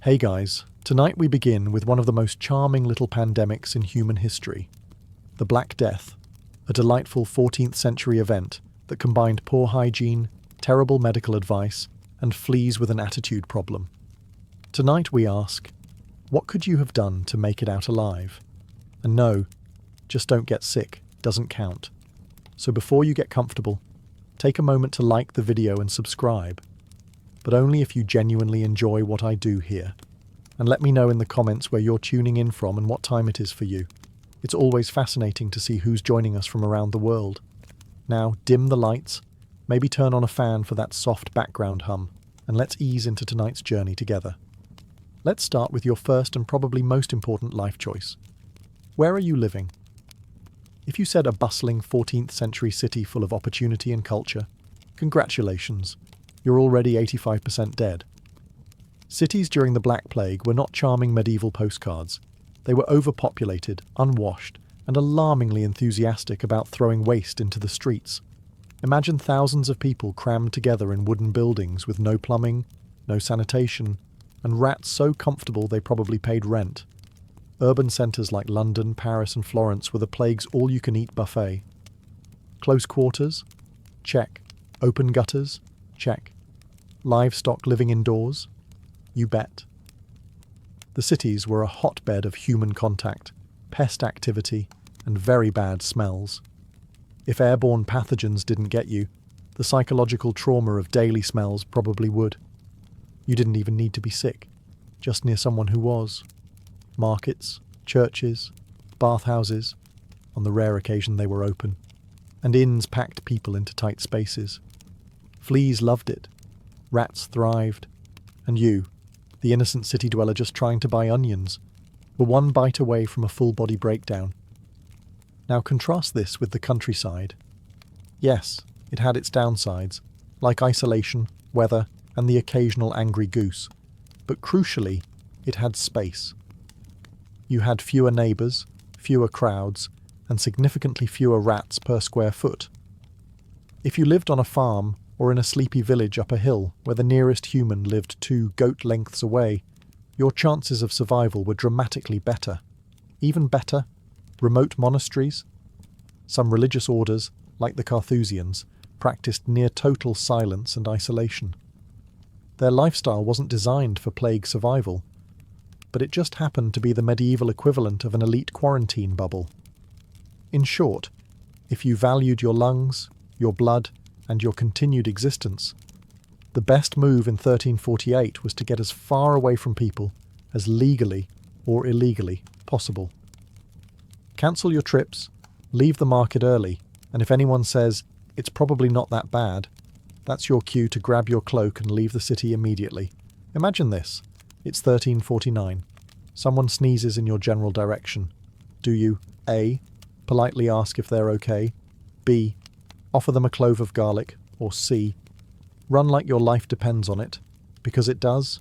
Hey guys, tonight we begin with one of the most charming little pandemics in human history. The Black Death, a delightful 14th century event that combined poor hygiene, terrible medical advice, and fleas with an attitude problem. Tonight we ask, what could you have done to make it out alive? And no, just don't get sick, doesn't count. So before you get comfortable, take a moment to like the video and subscribe. But only if you genuinely enjoy what I do here. And let me know in the comments where you're tuning in from and what time it is for you. It's always fascinating to see who's joining us from around the world. Now, dim the lights, maybe turn on a fan for that soft background hum, and let's ease into tonight's journey together. Let's start with your first and probably most important life choice. Where are you living? If you said a bustling 14th century city full of opportunity and culture, congratulations. You're already 85% dead. Cities during the Black Plague were not charming medieval postcards. They were overpopulated, unwashed, and alarmingly enthusiastic about throwing waste into the streets. Imagine thousands of people crammed together in wooden buildings with no plumbing, no sanitation, and rats so comfortable they probably paid rent. Urban centres like London, Paris, and Florence were the plague's all-you-can-eat buffet. Close quarters? Check. Open gutters? Check. Livestock living indoors? You bet. The cities were a hotbed of human contact, pest activity, and very bad smells. If airborne pathogens didn't get you, the psychological trauma of daily smells probably would. You didn't even need to be sick, just near someone who was. Markets, churches, bathhouses, on the rare occasion they were open, and inns packed people into tight spaces. Fleas loved it, rats thrived, and you, the innocent city dweller just trying to buy onions, were one bite away from a full-body breakdown. Now contrast this with the countryside. Yes, it had its downsides, like isolation, weather, and the occasional angry goose, but crucially, it had space. You had fewer neighbours, fewer crowds, and significantly fewer rats per square foot. If you lived on a farm, or in a sleepy village up a hill where the nearest human lived 2 goat lengths away, your chances of survival were dramatically better. Even better, remote monasteries. Some religious orders, like the Carthusians, practiced near total silence and isolation. Their lifestyle wasn't designed for plague survival, but it just happened to be the medieval equivalent of an elite quarantine bubble. In short, if you valued your lungs, your blood, and your continued existence, the best move in 1348 was to get as far away from people as legally or illegally possible. Cancel your trips, leave the market early, and if anyone says, it's probably not that bad, that's your cue to grab your cloak and leave the city immediately. Imagine this, it's 1349. Someone sneezes in your general direction. Do you A. politely ask if they're okay, B. offer them a clove of garlic, or C. run like your life depends on it, because it does?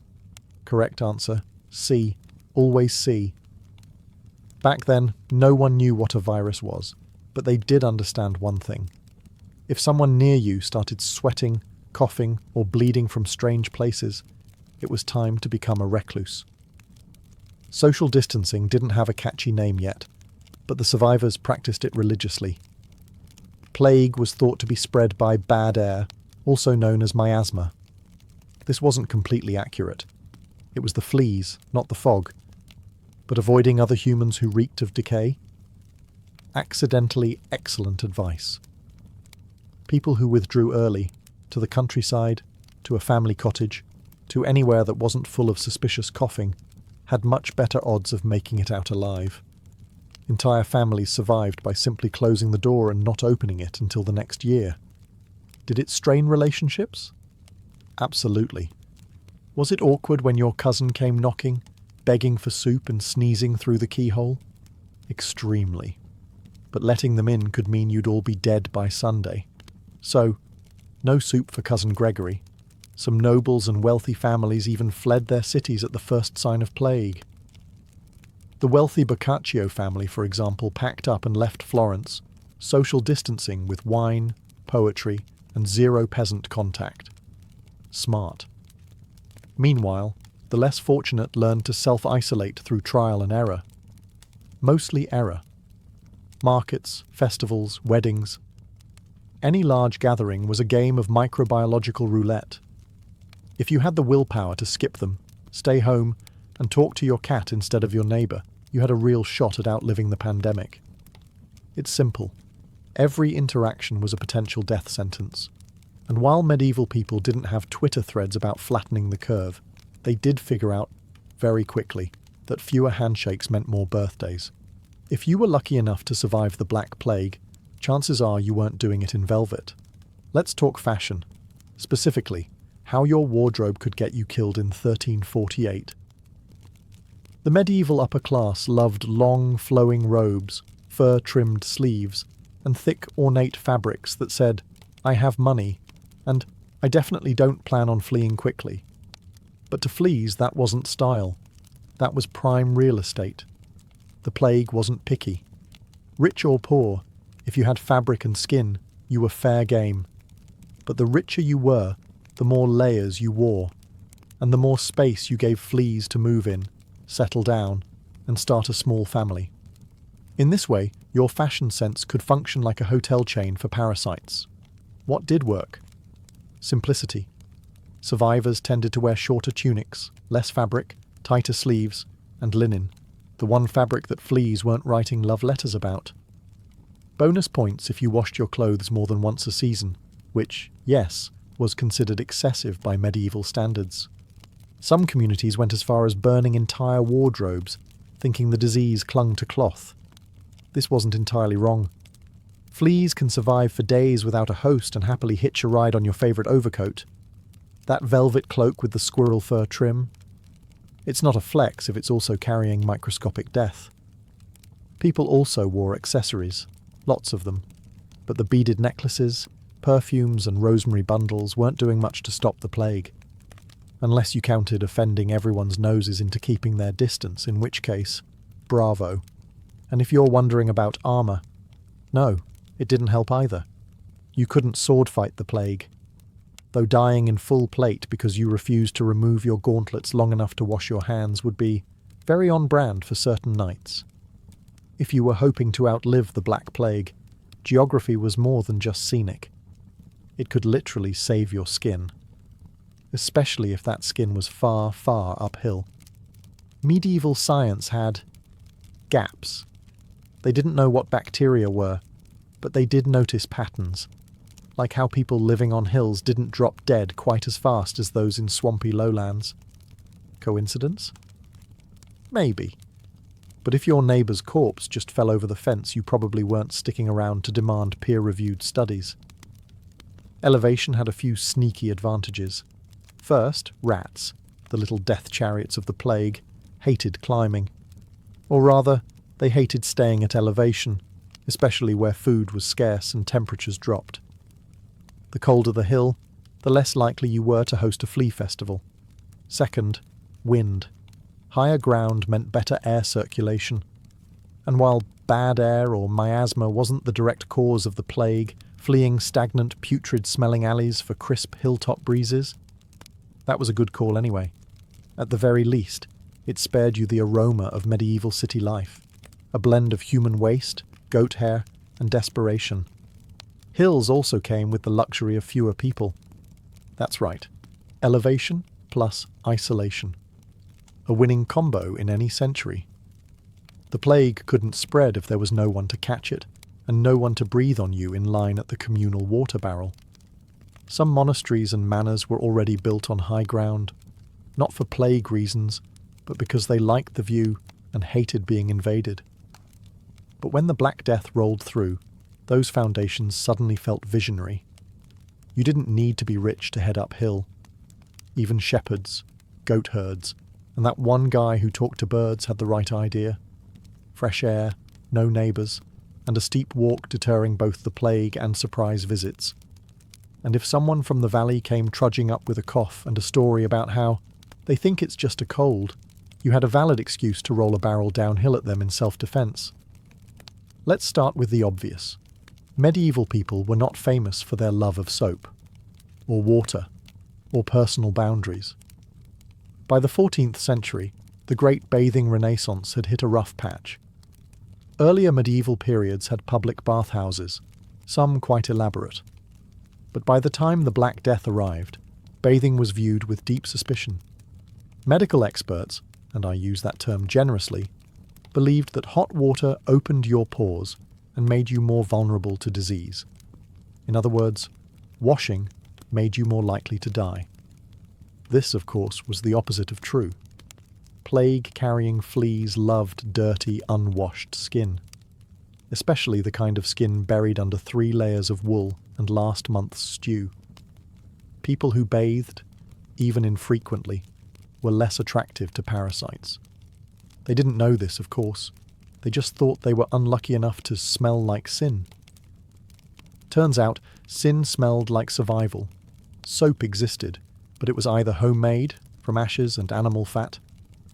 Correct answer, C. Always C. Back then, no one knew what a virus was, but they did understand one thing. If someone near you started sweating, coughing, or bleeding from strange places, it was time to become a recluse. Social distancing didn't have a catchy name yet, but the survivors practiced it religiously. Plague was thought to be spread by bad air, also known as miasma. This wasn't completely accurate. It was the fleas, not the fog. But avoiding other humans who reeked of decay? Accidentally excellent advice. People who withdrew early, to the countryside, to a family cottage, to anywhere that wasn't full of suspicious coughing, had much better odds of making it out alive. Entire families survived by simply closing the door and not opening it until the next year. Did it strain relationships? Absolutely. Was it awkward when your cousin came knocking, begging for soup and sneezing through the keyhole? Extremely. But letting them in could mean you'd all be dead by Sunday. So, no soup for cousin Gregory. Some nobles and wealthy families even fled their cities at the first sign of plague. The wealthy Boccaccio family, for example, packed up and left Florence, social distancing with wine, poetry, and zero peasant contact. Smart. Meanwhile, The less fortunate learned to self-isolate through trial and error. Mostly error. Markets, festivals, weddings. Any large gathering was a game of microbiological roulette. If you had the willpower to skip them, stay home, and talk to your cat instead of your neighbour, you had a real shot at outliving the pandemic. It's simple. Every interaction was a potential death sentence. And while medieval people didn't have Twitter threads about flattening the curve, they did figure out, very quickly, that fewer handshakes meant more birthdays. If you were lucky enough to survive the Black Plague, chances are you weren't doing it in velvet. Let's talk fashion. Specifically, how your wardrobe could get you killed in 1348. The medieval upper class loved long, flowing robes, fur-trimmed sleeves, and thick, ornate fabrics that said, "I have money," and "I definitely don't plan on fleeing quickly." But to fleas, that wasn't style. That was prime real estate. The plague wasn't picky. Rich or poor, if you had fabric and skin, you were fair game. But the richer you were, the more layers you wore, and the more space you gave fleas to move in, settle down, and start a small family. In this way, your fashion sense could function like a hotel chain for parasites. What did work? Simplicity. Survivors tended to wear shorter tunics, less fabric, tighter sleeves, and linen, the one fabric that fleas weren't writing love letters about. Bonus points if you washed your clothes more than once a season, which, yes, was considered excessive by medieval standards. Some communities went as far as burning entire wardrobes, thinking the disease clung to cloth. This wasn't entirely wrong. Fleas can survive for days without a host and happily hitch a ride on your favourite overcoat. That velvet cloak with the squirrel fur trim? It's not a flex if it's also carrying microscopic death. People also wore accessories, lots of them, but the beaded necklaces, perfumes and rosemary bundles weren't doing much to stop the plague. Unless you counted offending everyone's noses into keeping their distance, in which case, bravo. And if you're wondering about armour, no, it didn't help either. You couldn't sword fight the plague. Though dying in full plate because you refused to remove your gauntlets long enough to wash your hands would be very on brand for certain knights. If you were hoping to outlive the Black Plague, geography was more than just scenic. It could literally save your skin. Especially if that skin was far, far uphill. Medieval science had gaps. They didn't know what bacteria were, but they did notice patterns, like how people living on hills didn't drop dead quite as fast as those in swampy lowlands. Coincidence? Maybe. But if your neighbour's corpse just fell over the fence, you probably weren't sticking around to demand peer-reviewed studies. Elevation had a few sneaky advantages. First, rats, the little death chariots of the plague, hated climbing. Or rather, they hated staying at elevation, especially where food was scarce and temperatures dropped. The colder the hill, the less likely you were to host a flea festival. Second, wind. Higher ground meant better air circulation. And while bad air or miasma wasn't the direct cause of the plague, fleeing stagnant, putrid-smelling alleys for crisp hilltop breezes, that was a good call anyway. At the very least, it spared you the aroma of medieval city life, a blend of human waste, goat hair, and desperation. Hills also came with the luxury of fewer people. That's right, elevation plus isolation. A winning combo in any century. The plague couldn't spread if there was no one to catch it, and no one to breathe on you in line at the communal water barrel. Some monasteries and manors were already built on high ground, not for plague reasons, but because they liked the view and hated being invaded. But when the Black Death rolled through, those foundations suddenly felt visionary. You didn't need to be rich to head uphill. Even shepherds, goat herds, and that one guy who talked to birds had the right idea. Fresh air, no neighbours, and a steep walk deterring both the plague and surprise visits. And if someone from the valley came trudging up with a cough and a story about how they think it's just a cold, you had a valid excuse to roll a barrel downhill at them in self-defence. Let's start with the obvious. Medieval people were not famous for their love of soap, or water, or personal boundaries. By the 14th century, the Great Bathing Renaissance had hit a rough patch. Earlier medieval periods had public bathhouses, some quite elaborate. But by the time the Black Death arrived, bathing was viewed with deep suspicion. Medical experts, and I use that term generously, believed that hot water opened your pores and made you more vulnerable to disease. In other words, washing made you more likely to die. This, of course, was the opposite of true. Plague-carrying fleas loved dirty, unwashed skin, especially the kind of skin buried under 3 layers of wool and last month's stew. People who bathed, even infrequently, were less attractive to parasites. They didn't know this, of course. They just thought they were unlucky enough to smell like sin. Turns out, sin smelled like survival. Soap existed, but it was either homemade, from ashes and animal fat,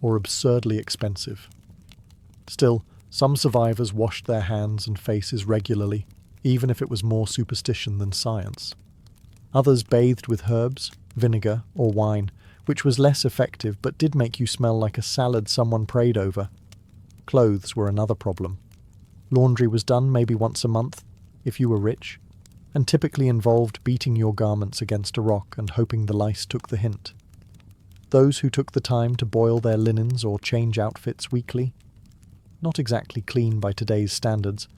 or absurdly expensive. Still, some survivors washed their hands and faces regularly, even if it was more superstition than science. Others bathed with herbs, vinegar, or wine, which was less effective but did make you smell like a salad someone prayed over. Clothes were another problem. Laundry was done maybe once a month, if you were rich, and typically involved beating your garments against a rock and hoping the lice took the hint. Those who took the time to boil their linens or change outfits weekly, not exactly clean by today's standards,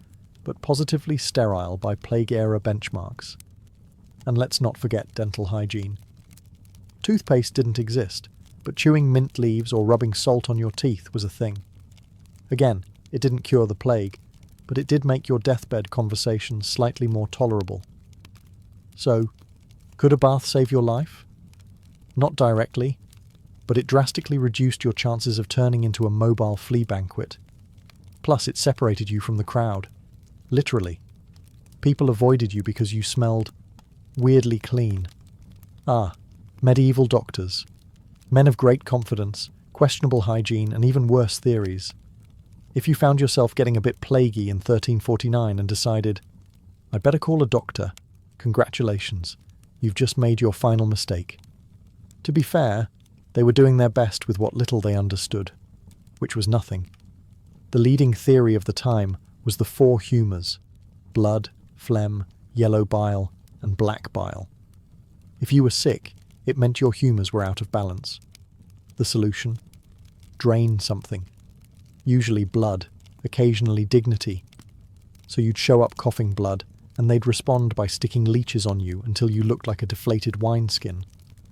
but positively sterile by plague-era benchmarks. And let's not forget dental hygiene. Toothpaste didn't exist, but chewing mint leaves or rubbing salt on your teeth was a thing. Again, it didn't cure the plague, but it did make your deathbed conversations slightly more tolerable. So, could a bath save your life? Not directly, but it drastically reduced your chances of turning into a mobile flea banquet. Plus, it separated you from the crowd. Literally. People avoided you because you smelled weirdly clean. Medieval doctors. Men of great confidence, questionable hygiene, and even worse theories. If you found yourself getting a bit plaguey in 1349 and decided, I'd better call a doctor, congratulations, you've just made your final mistake. To be fair, they were doing their best with what little they understood, which was nothing. The leading theory of the time was the 4 humours: blood, phlegm, yellow bile, and black bile. If you were sick, it meant your humours were out of balance. The solution? Drain something. Usually blood, occasionally dignity. So you'd show up coughing blood, and they'd respond by sticking leeches on you until you looked like a deflated wineskin.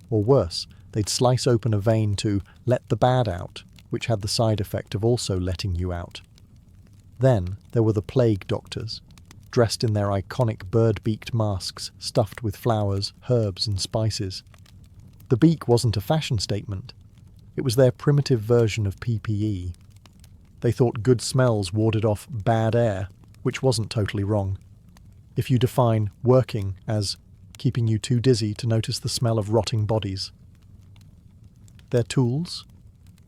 Or worse, they'd slice open a vein to let the bad out, which had the side effect of also letting you out. Then there were the plague doctors, dressed in their iconic bird-beaked masks stuffed with flowers, herbs, and spices. The beak wasn't a fashion statement. It was their primitive version of PPE. They thought good smells warded off bad air, which wasn't totally wrong. If you define working as keeping you too dizzy to notice the smell of rotting bodies. Their tools?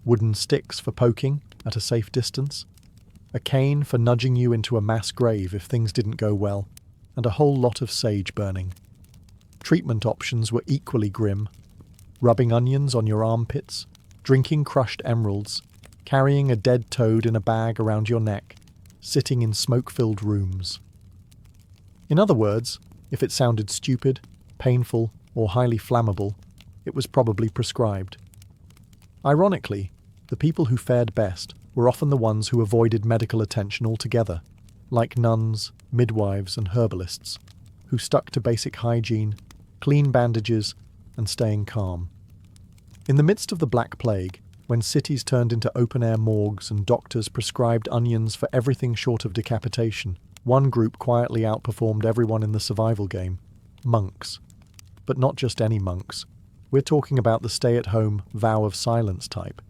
Wooden sticks for poking at a safe distance, a cane for nudging you into a mass grave if things didn't go well, and a whole lot of sage burning. Treatment options were equally grim: rubbing onions on your armpits, drinking crushed emeralds, carrying a dead toad in a bag around your neck, sitting in smoke-filled rooms. In other words, if it sounded stupid, painful, or highly flammable, it was probably prescribed. Ironically, the people who fared best were often the ones who avoided medical attention altogether, like nuns, midwives, and herbalists, who stuck to basic hygiene, clean bandages, and staying calm. In the midst of the Black Plague, when cities turned into open-air morgues and doctors prescribed onions for everything short of decapitation, one group quietly outperformed everyone in the survival game: monks. But not just any monks. We're talking about the stay-at-home, vow of silence type.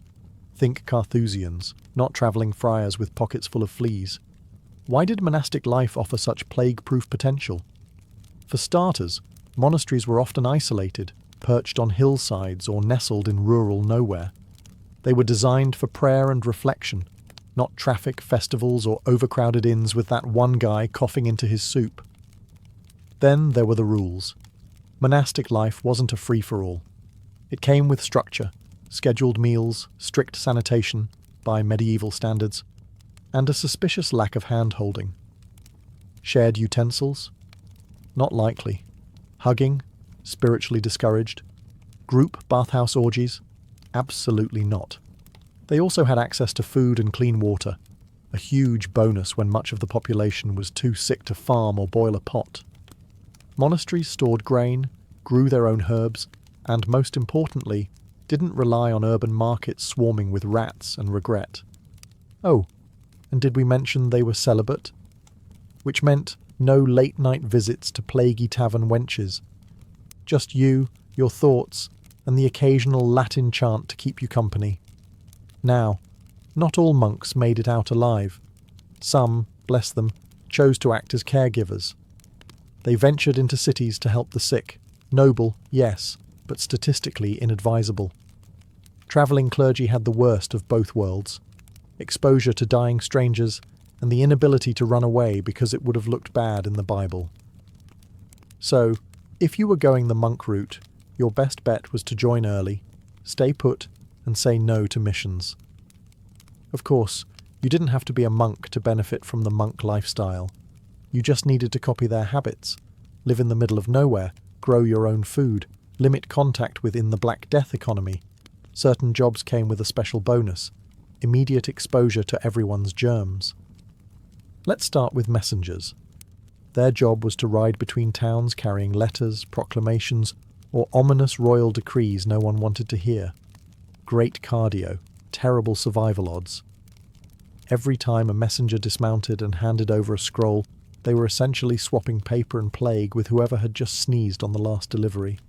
Think Carthusians, not travelling friars with pockets full of fleas. Why did monastic life offer such plague-proof potential? For starters, monasteries were often isolated, perched on hillsides or nestled in rural nowhere. They were designed for prayer and reflection, not traffic, festivals, or overcrowded inns with that one guy coughing into his soup. Then there were the rules. Monastic life wasn't a free-for-all. It came with structure, scheduled meals, strict sanitation, by medieval standards, and a suspicious lack of hand-holding. Shared utensils? Not likely. Hugging? Spiritually discouraged. Group bathhouse orgies? Absolutely not. They also had access to food and clean water, a huge bonus when much of the population was too sick to farm or boil a pot. Monasteries stored grain, grew their own herbs, and most importantly, didn't rely on urban markets swarming with rats and regret. Oh, and did we mention they were celibate? Which meant no late-night visits to plaguey tavern wenches. Just you, your thoughts, and the occasional Latin chant to keep you company. Now, not all monks made it out alive. Some, bless them, chose to act as caregivers. They ventured into cities to help the sick. Noble, yes, but statistically inadvisable. Travelling clergy had the worst of both worlds. Exposure to dying strangers and the inability to run away because it would have looked bad in the Bible. So, if you were going the monk route, your best bet was to join early, stay put, and say no to missions. Of course, you didn't have to be a monk to benefit from the monk lifestyle. You just needed to copy their habits, live in the middle of nowhere, grow your own food, limit contact within the Black Death economy. Certain jobs came with a special bonus, immediate exposure to everyone's germs. Let's start with messengers. Their job was to ride between towns carrying letters, proclamations, or ominous royal decrees no one wanted to hear. Great cardio, terrible survival odds. Every time a messenger dismounted and handed over a scroll, they were essentially swapping paper and plague with whoever had just sneezed on the last delivery.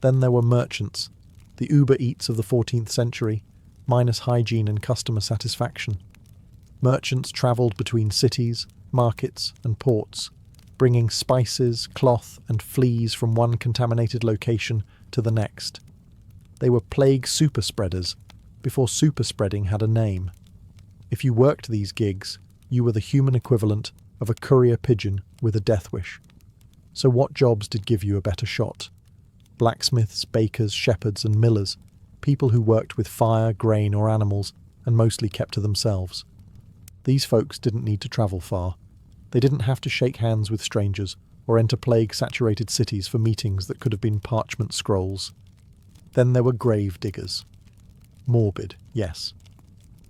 Then there were merchants, the Uber Eats of the 14th century, minus hygiene and customer satisfaction. Merchants travelled between cities, markets, and ports, bringing spices, cloth, and fleas from one contaminated location to the next. They were plague super spreaders, before super spreading had a name. If you worked these gigs, you were the human equivalent of a courier pigeon with a death wish. So what jobs did give you a better shot? Blacksmiths, bakers, shepherds, and millers, people who worked with fire, grain, or animals, and mostly kept to themselves. These folks didn't need to travel far. They didn't have to shake hands with strangers or enter plague-saturated cities for meetings that could have been parchment scrolls. Then there were grave diggers. Morbid, yes,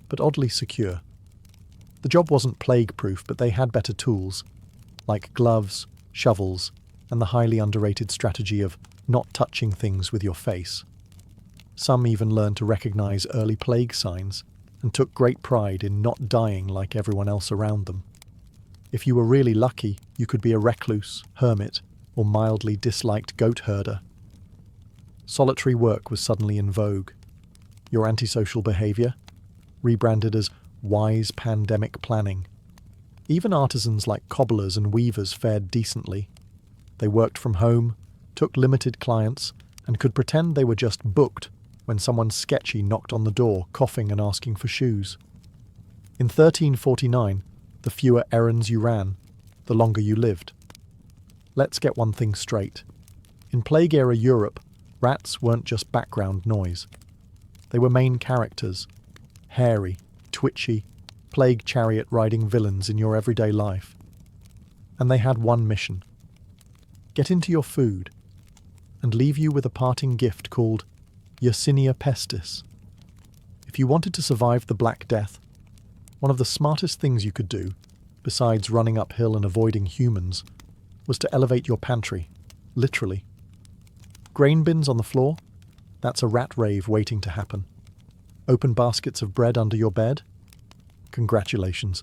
but oddly secure. The job wasn't plague-proof, but they had better tools, like gloves, shovels, and the highly underrated strategy of not touching things with your face. Some even learned to recognize early plague signs and took great pride in not dying like everyone else around them. If you were really lucky, you could be a recluse, hermit, or mildly disliked goat herder. Solitary work was suddenly in vogue. Your antisocial behavior? Rebranded as wise pandemic planning. Even artisans like cobblers and weavers fared decently. They worked from home, took limited clients, and could pretend they were just booked when someone sketchy knocked on the door, coughing and asking for shoes. In 1349, the fewer errands you ran, the longer you lived. Let's get one thing straight. In Plague-era Europe, rats weren't just background noise. They were main characters, hairy, twitchy, plague chariot-riding villains in your everyday life. And they had one mission: get into your food, and leave you with a parting gift called Yersinia pestis. If you wanted to survive the Black Death, one of the smartest things you could do, besides running uphill and avoiding humans, was to elevate your pantry, literally. Grain bins on the floor? That's a rat rave waiting to happen. Open baskets of bread under your bed? Congratulations,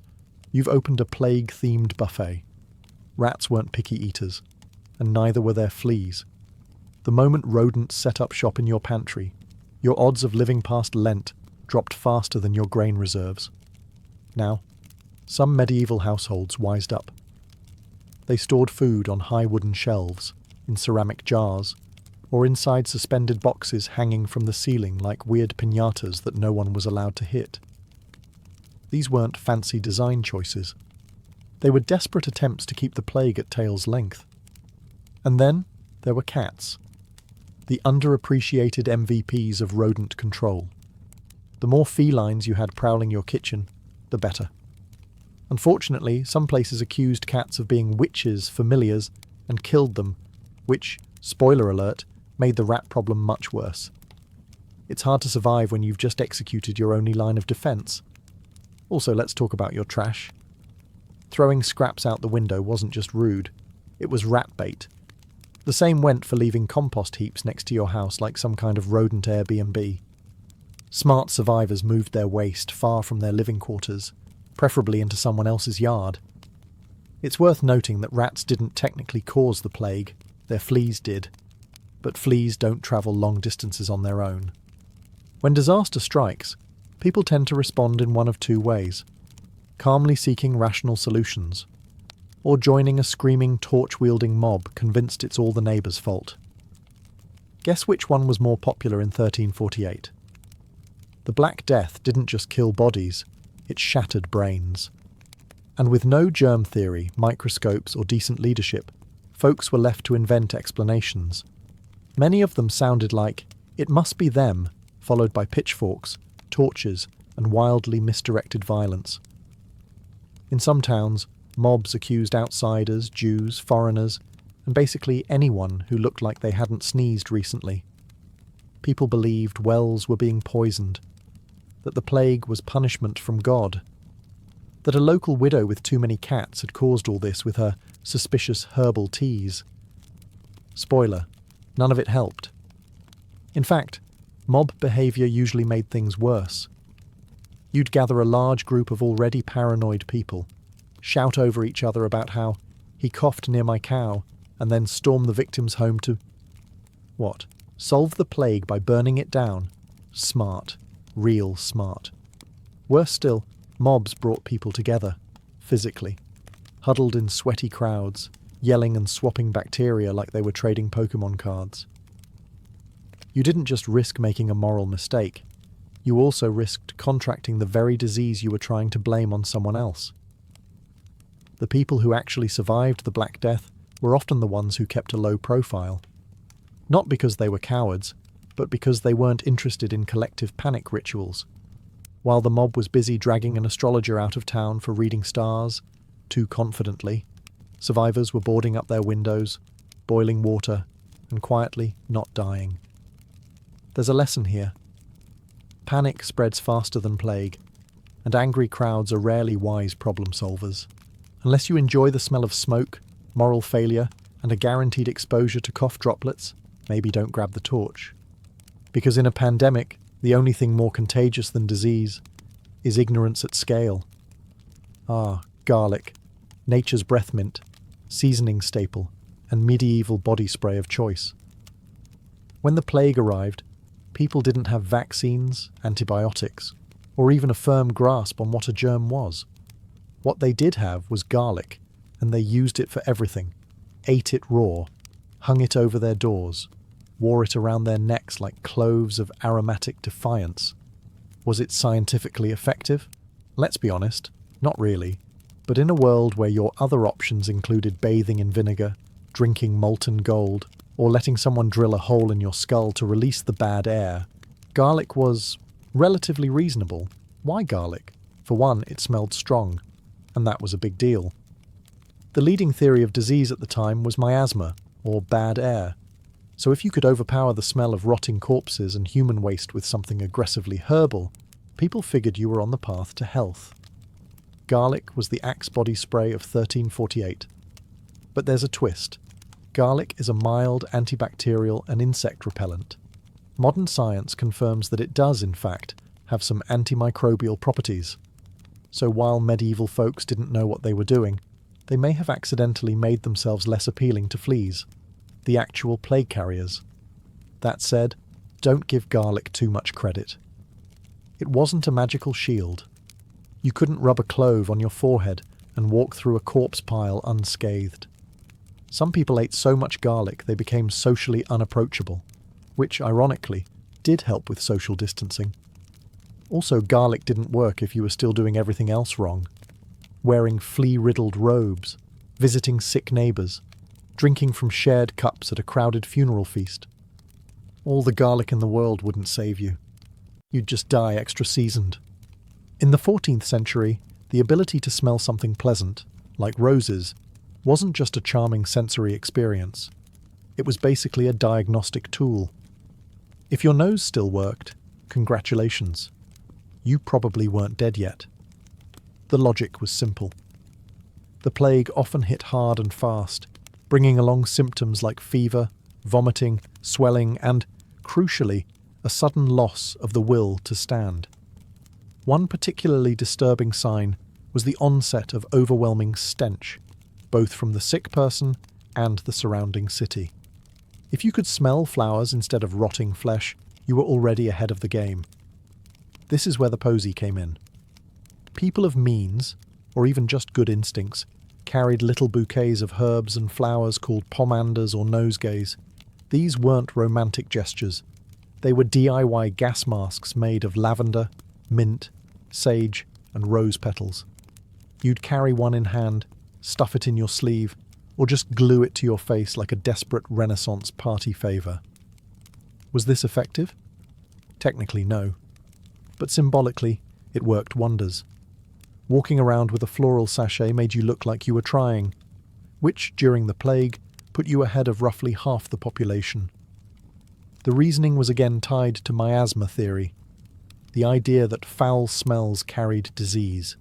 you've opened a plague-themed buffet. Rats weren't picky eaters, and neither were their fleas. The moment rodents set up shop in your pantry, your odds of living past Lent dropped faster than your grain reserves. Now, some medieval households wised up. They stored food on high wooden shelves, in ceramic jars, or inside suspended boxes hanging from the ceiling like weird piñatas that no one was allowed to hit. These weren't fancy design choices. They were desperate attempts to keep the plague at tail's length. And then there were cats. the underappreciated MVPs of rodent control. The more felines you had prowling your kitchen, the better. Unfortunately, some places accused cats of being witches, familiars, and killed them, which, spoiler alert, made the rat problem much worse. It's hard to survive when you've just executed your only line of defense. Also, let's talk about your trash. Throwing scraps out the window wasn't just rude, it was rat bait. The same went for leaving compost heaps next to your house like some kind of rodent Airbnb. Smart survivors moved their waste far from their living quarters, preferably into someone else's yard. It's worth noting that rats didn't technically cause the plague, their fleas did. But fleas don't travel long distances on their own. When disaster strikes, people tend to respond in one of two ways: calmly seeking rational solutions, or joining a screaming, torch-wielding mob convinced it's all the neighbours' fault. Guess which one was more popular in 1348? The Black Death didn't just kill bodies, it shattered brains. And with no germ theory, microscopes, or decent leadership, folks were left to invent explanations. Many of them sounded like, "It must be them," followed by pitchforks, torches, and wildly misdirected violence. In some towns, mobs accused outsiders, Jews, foreigners, and basically anyone who looked like they hadn't sneezed recently. People believed wells were being poisoned, that the plague was punishment from God, that a local widow with too many cats had caused all this with her suspicious herbal teas. Spoiler, none of it helped. In fact, mob behaviour usually made things worse. You'd gather a large group of already paranoid people, shout over each other about how he coughed near my cow, and then storm the victim's home to... What? Solve the plague by burning it down? Smart. Real smart. Worse still, mobs brought people together, physically, huddled in sweaty crowds, yelling and swapping bacteria like they were trading Pokemon cards. You didn't just risk making a moral mistake, you also risked contracting the very disease you were trying to blame on someone else. The people who actually survived the Black Death were often the ones who kept a low profile. Not because they were cowards, but because they weren't interested in collective panic rituals. While the mob was busy dragging an astrologer out of town for reading stars, too confidently, survivors were boarding up their windows, boiling water, and quietly not dying. There's a lesson here. Panic spreads faster than plague, and angry crowds are rarely wise problem solvers. Unless you enjoy the smell of smoke, moral failure, and a guaranteed exposure to cough droplets, maybe don't grab the torch. Because in a pandemic, the only thing more contagious than disease is ignorance at scale. Garlic, nature's breath mint, seasoning staple, and medieval body spray of choice. When the plague arrived, people didn't have vaccines, antibiotics, or even a firm grasp on what a germ was. What they did have was garlic, and they used it for everything, ate it raw, hung it over their doors, wore it around their necks like cloves of aromatic defiance. Was it scientifically effective? Let's be honest, not really. But in a world where your other options included bathing in vinegar, drinking molten gold, or letting someone drill a hole in your skull to release the bad air, garlic was relatively reasonable. Why garlic? For one, it smelled strong, and that was a big deal. The leading theory of disease at the time was miasma, or bad air. So if you could overpower the smell of rotting corpses and human waste with something aggressively herbal, people figured you were on the path to health. Garlic was the Axe body spray of 1348. But there's a twist. Garlic is a mild antibacterial and insect repellent. Modern science confirms that it does, in fact, have some antimicrobial properties. So while medieval folks didn't know what they were doing, they may have accidentally made themselves less appealing to fleas, the actual plague carriers. That said, don't give garlic too much credit. It wasn't a magical shield. You couldn't rub a clove on your forehead and walk through a corpse pile unscathed. Some people ate so much garlic they became socially unapproachable, which, ironically, did help with social distancing. Also, garlic didn't work if you were still doing everything else wrong. Wearing flea-riddled robes, visiting sick neighbours, drinking from shared cups at a crowded funeral feast. All the garlic in the world wouldn't save you. You'd just die extra seasoned. In the 14th century, the ability to smell something pleasant, like roses, wasn't just a charming sensory experience. It was basically a diagnostic tool. If your nose still worked, congratulations. You probably weren't dead yet. The logic was simple. The plague often hit hard and fast, bringing along symptoms like fever, vomiting, swelling, and, crucially, a sudden loss of the will to stand. One particularly disturbing sign was the onset of overwhelming stench, both from the sick person and the surrounding city. If you could smell flowers instead of rotting flesh, you were already ahead of the game. This is where the posy came in. People of means, or even just good instincts, carried little bouquets of herbs and flowers called pomanders or nosegays. These weren't romantic gestures. They were DIY gas masks made of lavender, mint, sage, and rose petals. You'd carry one in hand, stuff it in your sleeve, or just glue it to your face like a desperate Renaissance party favor. Was this effective? Technically, no. But symbolically, it worked wonders. Walking around with a floral sachet made you look like you were trying, which, during the plague, put you ahead of roughly half the population. The reasoning was again tied to miasma theory, the idea that foul smells carried disease.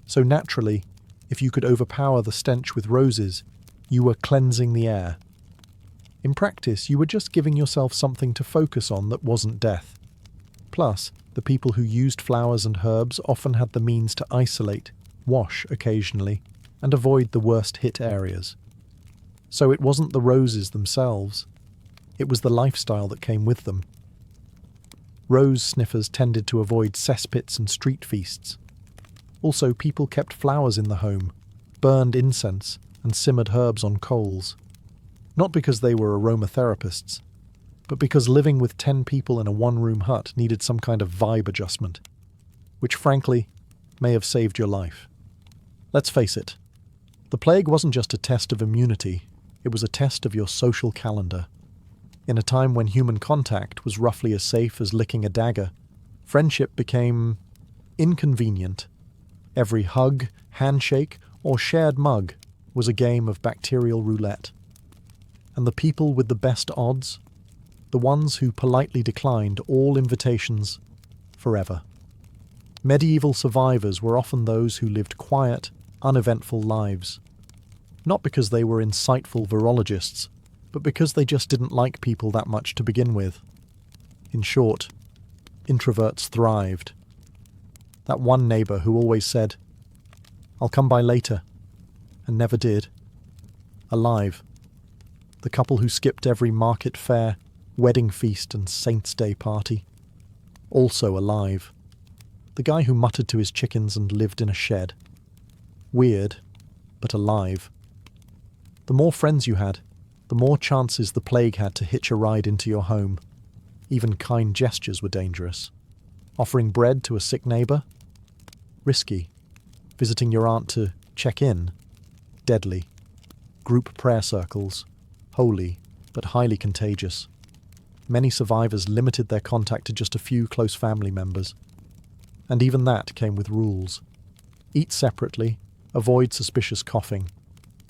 So naturally, if you could overpower the stench with roses, you were cleansing the air. In practice, you were just giving yourself something to focus on that wasn't death. Plus, the people who used flowers and herbs often had the means to isolate, wash occasionally, and avoid the worst hit areas. So it wasn't the roses themselves, it was the lifestyle that came with them. Rose sniffers tended to avoid cesspits and street feasts. Also, people kept flowers in the home, burned incense, and simmered herbs on coals. Not because they were aromatherapists, but because living with 10 people in a one-room hut needed some kind of vibe adjustment, which frankly may have saved your life. Let's face it, the plague wasn't just a test of immunity, it was a test of your social calendar. In a time when human contact was roughly as safe as licking a dagger, friendship became inconvenient. Every hug, handshake, or shared mug was a game of bacterial roulette. And the people with the best odds, the ones who politely declined all invitations forever. Medieval survivors were often those who lived quiet, uneventful lives. Not because they were insightful virologists, but because they just didn't like people that much to begin with. In short, introverts thrived. That one neighbour who always said, "I'll come by later," and never did. Alive. The couple who skipped every market fair, wedding feast and Saints' Day party. Also alive. The guy who muttered to his chickens and lived in a shed. Weird, but alive. The more friends you had, the more chances the plague had to hitch a ride into your home. Even kind gestures were dangerous. Offering bread to a sick neighbour? Risky. Visiting your aunt to check in? Deadly. Group prayer circles? Holy, but highly contagious. Many survivors limited their contact to just a few close family members. And even that came with rules. Eat separately, avoid suspicious coughing,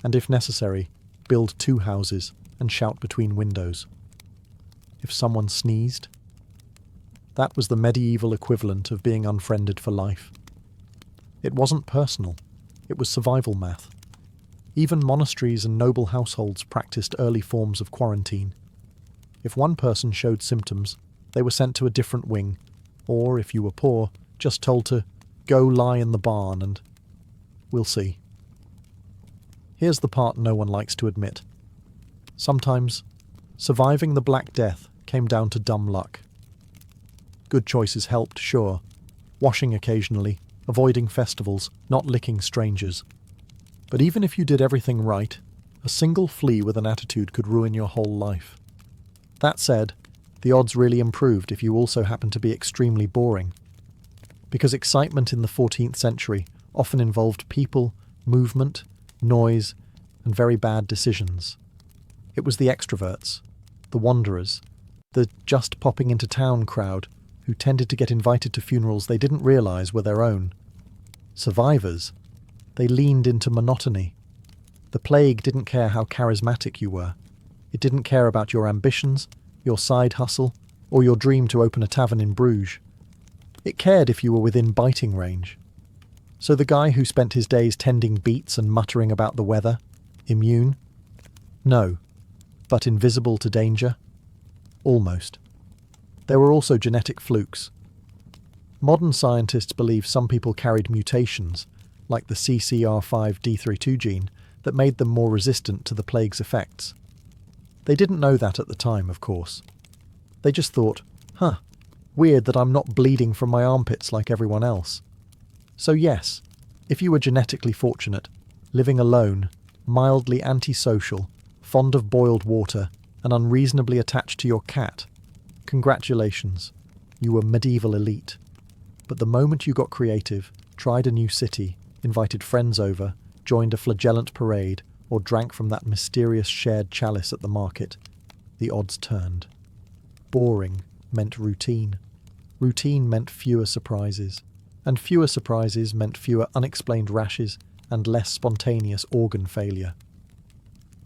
and if necessary, build 2 houses and shout between windows. If someone sneezed, that was the medieval equivalent of being unfriended for life. It wasn't personal, it was survival math. Even monasteries and noble households practiced early forms of quarantine. If one person showed symptoms, they were sent to a different wing, or, if you were poor, just told to go lie in the barn and we'll see. Here's the part no one likes to admit. Sometimes, surviving the Black Death came down to dumb luck. Good choices helped, sure. Washing occasionally, avoiding festivals, not licking strangers. But even if you did everything right, a single flea with an attitude could ruin your whole life. That said, the odds really improved if you also happened to be extremely boring. Because excitement in the 14th century often involved people, movement, noise, and very bad decisions. It was the extroverts, the wanderers, The just popping into town crowd who tended to get invited to funerals they didn't realize were their own. Survivors, they leaned into monotony. The plague didn't care how charismatic you were. It didn't care about your ambitions, your side hustle, or your dream to open a tavern in Bruges. It cared if you were within biting range. So the guy who spent his days tending beets and muttering about the weather, immune? No. But invisible to danger? Almost. There were also genetic flukes. Modern scientists believe some people carried mutations, like the CCR5D32 gene, that made them more resistant to the plague's effects. They didn't know that at the time, of course. They just thought, weird that I'm not bleeding from my armpits like everyone else. So yes, if you were genetically fortunate, living alone, mildly antisocial, fond of boiled water, and unreasonably attached to your cat, congratulations, you were medieval elite. But the moment you got creative, tried a new city, invited friends over, joined a flagellant parade, or drank from that mysterious shared chalice at the market, the odds turned. Boring meant routine. Routine meant fewer surprises. And fewer surprises meant fewer unexplained rashes and less spontaneous organ failure.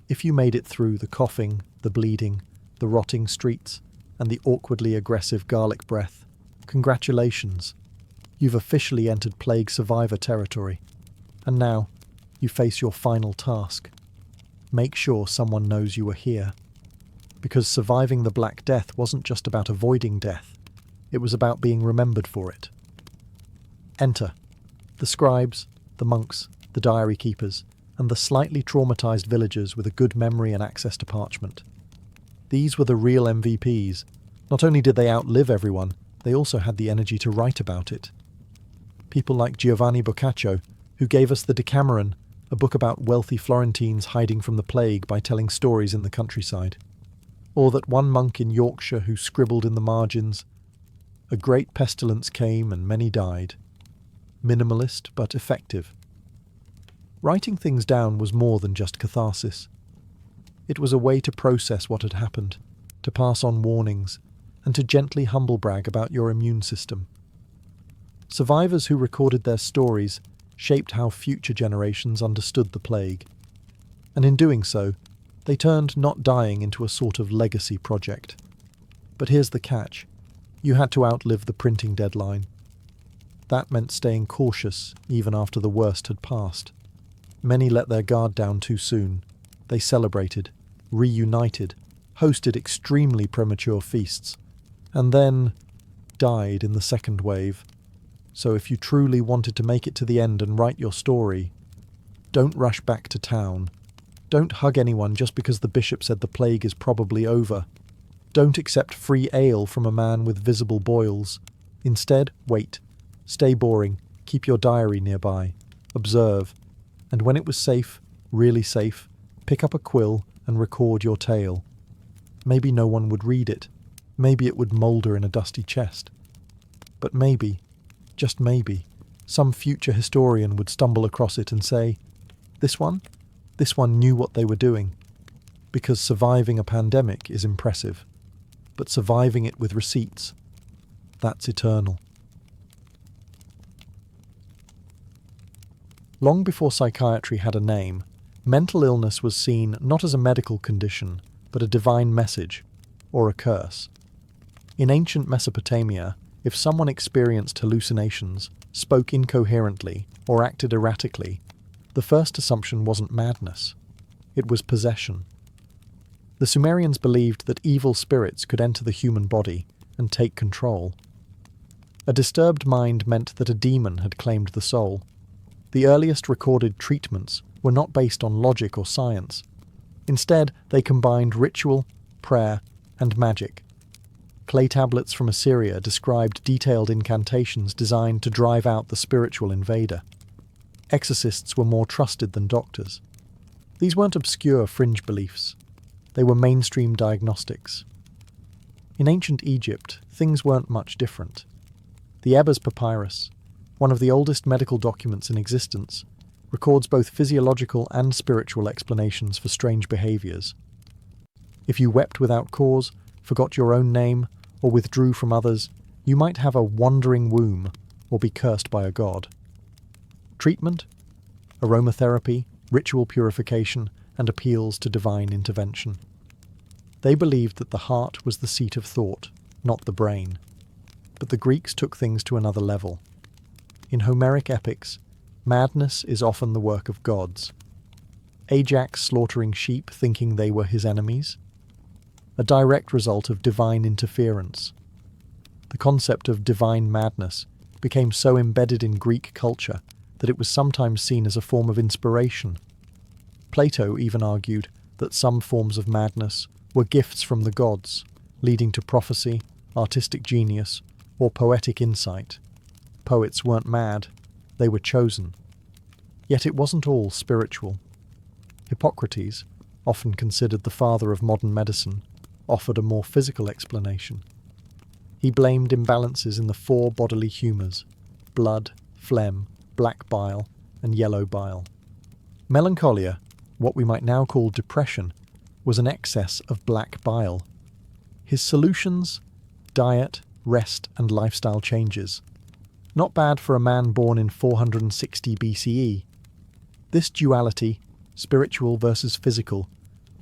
If you made it through the coughing, the bleeding, the rotting streets, and the awkwardly aggressive garlic breath, congratulations. You've officially entered plague survivor territory. And now, you face your final task. Make sure someone knows you were here. Because surviving the Black Death wasn't just about avoiding death, it was about being remembered for it. Enter the scribes, the monks, the diary keepers, and the slightly traumatized villagers with a good memory and access to parchment. These were the real MVPs. Not only did they outlive everyone, they also had the energy to write about it. People like Giovanni Boccaccio, who gave us the Decameron, a book about wealthy Florentines hiding from the plague by telling stories in the countryside. Or that one monk in Yorkshire who scribbled in the margins, "A great pestilence came and many died." Minimalist but effective. Writing things down was more than just catharsis. It was a way to process what had happened, to pass on warnings, and to gently humble brag about your immune system. Survivors who recorded their stories shaped how future generations understood the plague. And in doing so, they turned not dying into a sort of legacy project. But here's the catch. You had to outlive the printing deadline. That meant staying cautious even after the worst had passed. Many let their guard down too soon. They celebrated, reunited, hosted extremely premature feasts, and then died in the second wave. So if you truly wanted to make it to the end and write your story, don't rush back to town. Don't hug anyone just because the bishop said the plague is probably over. Don't accept free ale from a man with visible boils. Instead, wait. Stay boring. Keep your diary nearby. Observe. And when it was safe, really safe, pick up a quill and record your tale. Maybe no one would read it. Maybe it would moulder in a dusty chest. But maybe, just maybe, some future historian would stumble across it and say, this one knew what they were doing. Because surviving a pandemic is impressive. But surviving it with receipts, that's eternal. Long before psychiatry had a name, mental illness was seen not as a medical condition, but a divine message, or a curse. In ancient Mesopotamia, if someone experienced hallucinations, spoke incoherently, or acted erratically, the first assumption wasn't madness. It was possession. The Sumerians believed that evil spirits could enter the human body and take control. A disturbed mind meant that a demon had claimed the soul. The earliest recorded treatments were not based on logic or science. Instead, they combined ritual, prayer, and magic. Clay tablets from Assyria described detailed incantations designed to drive out the spiritual invader. Exorcists were more trusted than doctors. These weren't obscure fringe beliefs. They were mainstream diagnostics. In ancient Egypt, things weren't much different. The Ebers Papyrus, one of the oldest medical documents in existence, records both physiological and spiritual explanations for strange behaviors. If you wept without cause, forgot your own name, or withdrew from others, you might have a wandering womb or be cursed by a god. Treatment? Aromatherapy, ritual purification, and appeals to divine intervention. They believed that the heart was the seat of thought, not the brain. But the Greeks took things to another level. In Homeric epics, madness is often the work of gods. Ajax slaughtering sheep thinking they were his enemies? A direct result of divine interference. The concept of divine madness became so embedded in Greek culture that it was sometimes seen as a form of inspiration. Plato even argued that some forms of madness were gifts from the gods, leading to prophecy, artistic genius, or poetic insight. Poets weren't mad, they were chosen. Yet it wasn't all spiritual. Hippocrates, often considered the father of modern medicine, offered a more physical explanation. He blamed imbalances in the four bodily humours: blood, phlegm, black bile, and yellow bile. Melancholia, what we might now call depression, was an excess of black bile. His solutions? Diet, rest, and lifestyle changes. Not bad for a man born in 460 BCE. This duality, spiritual versus physical,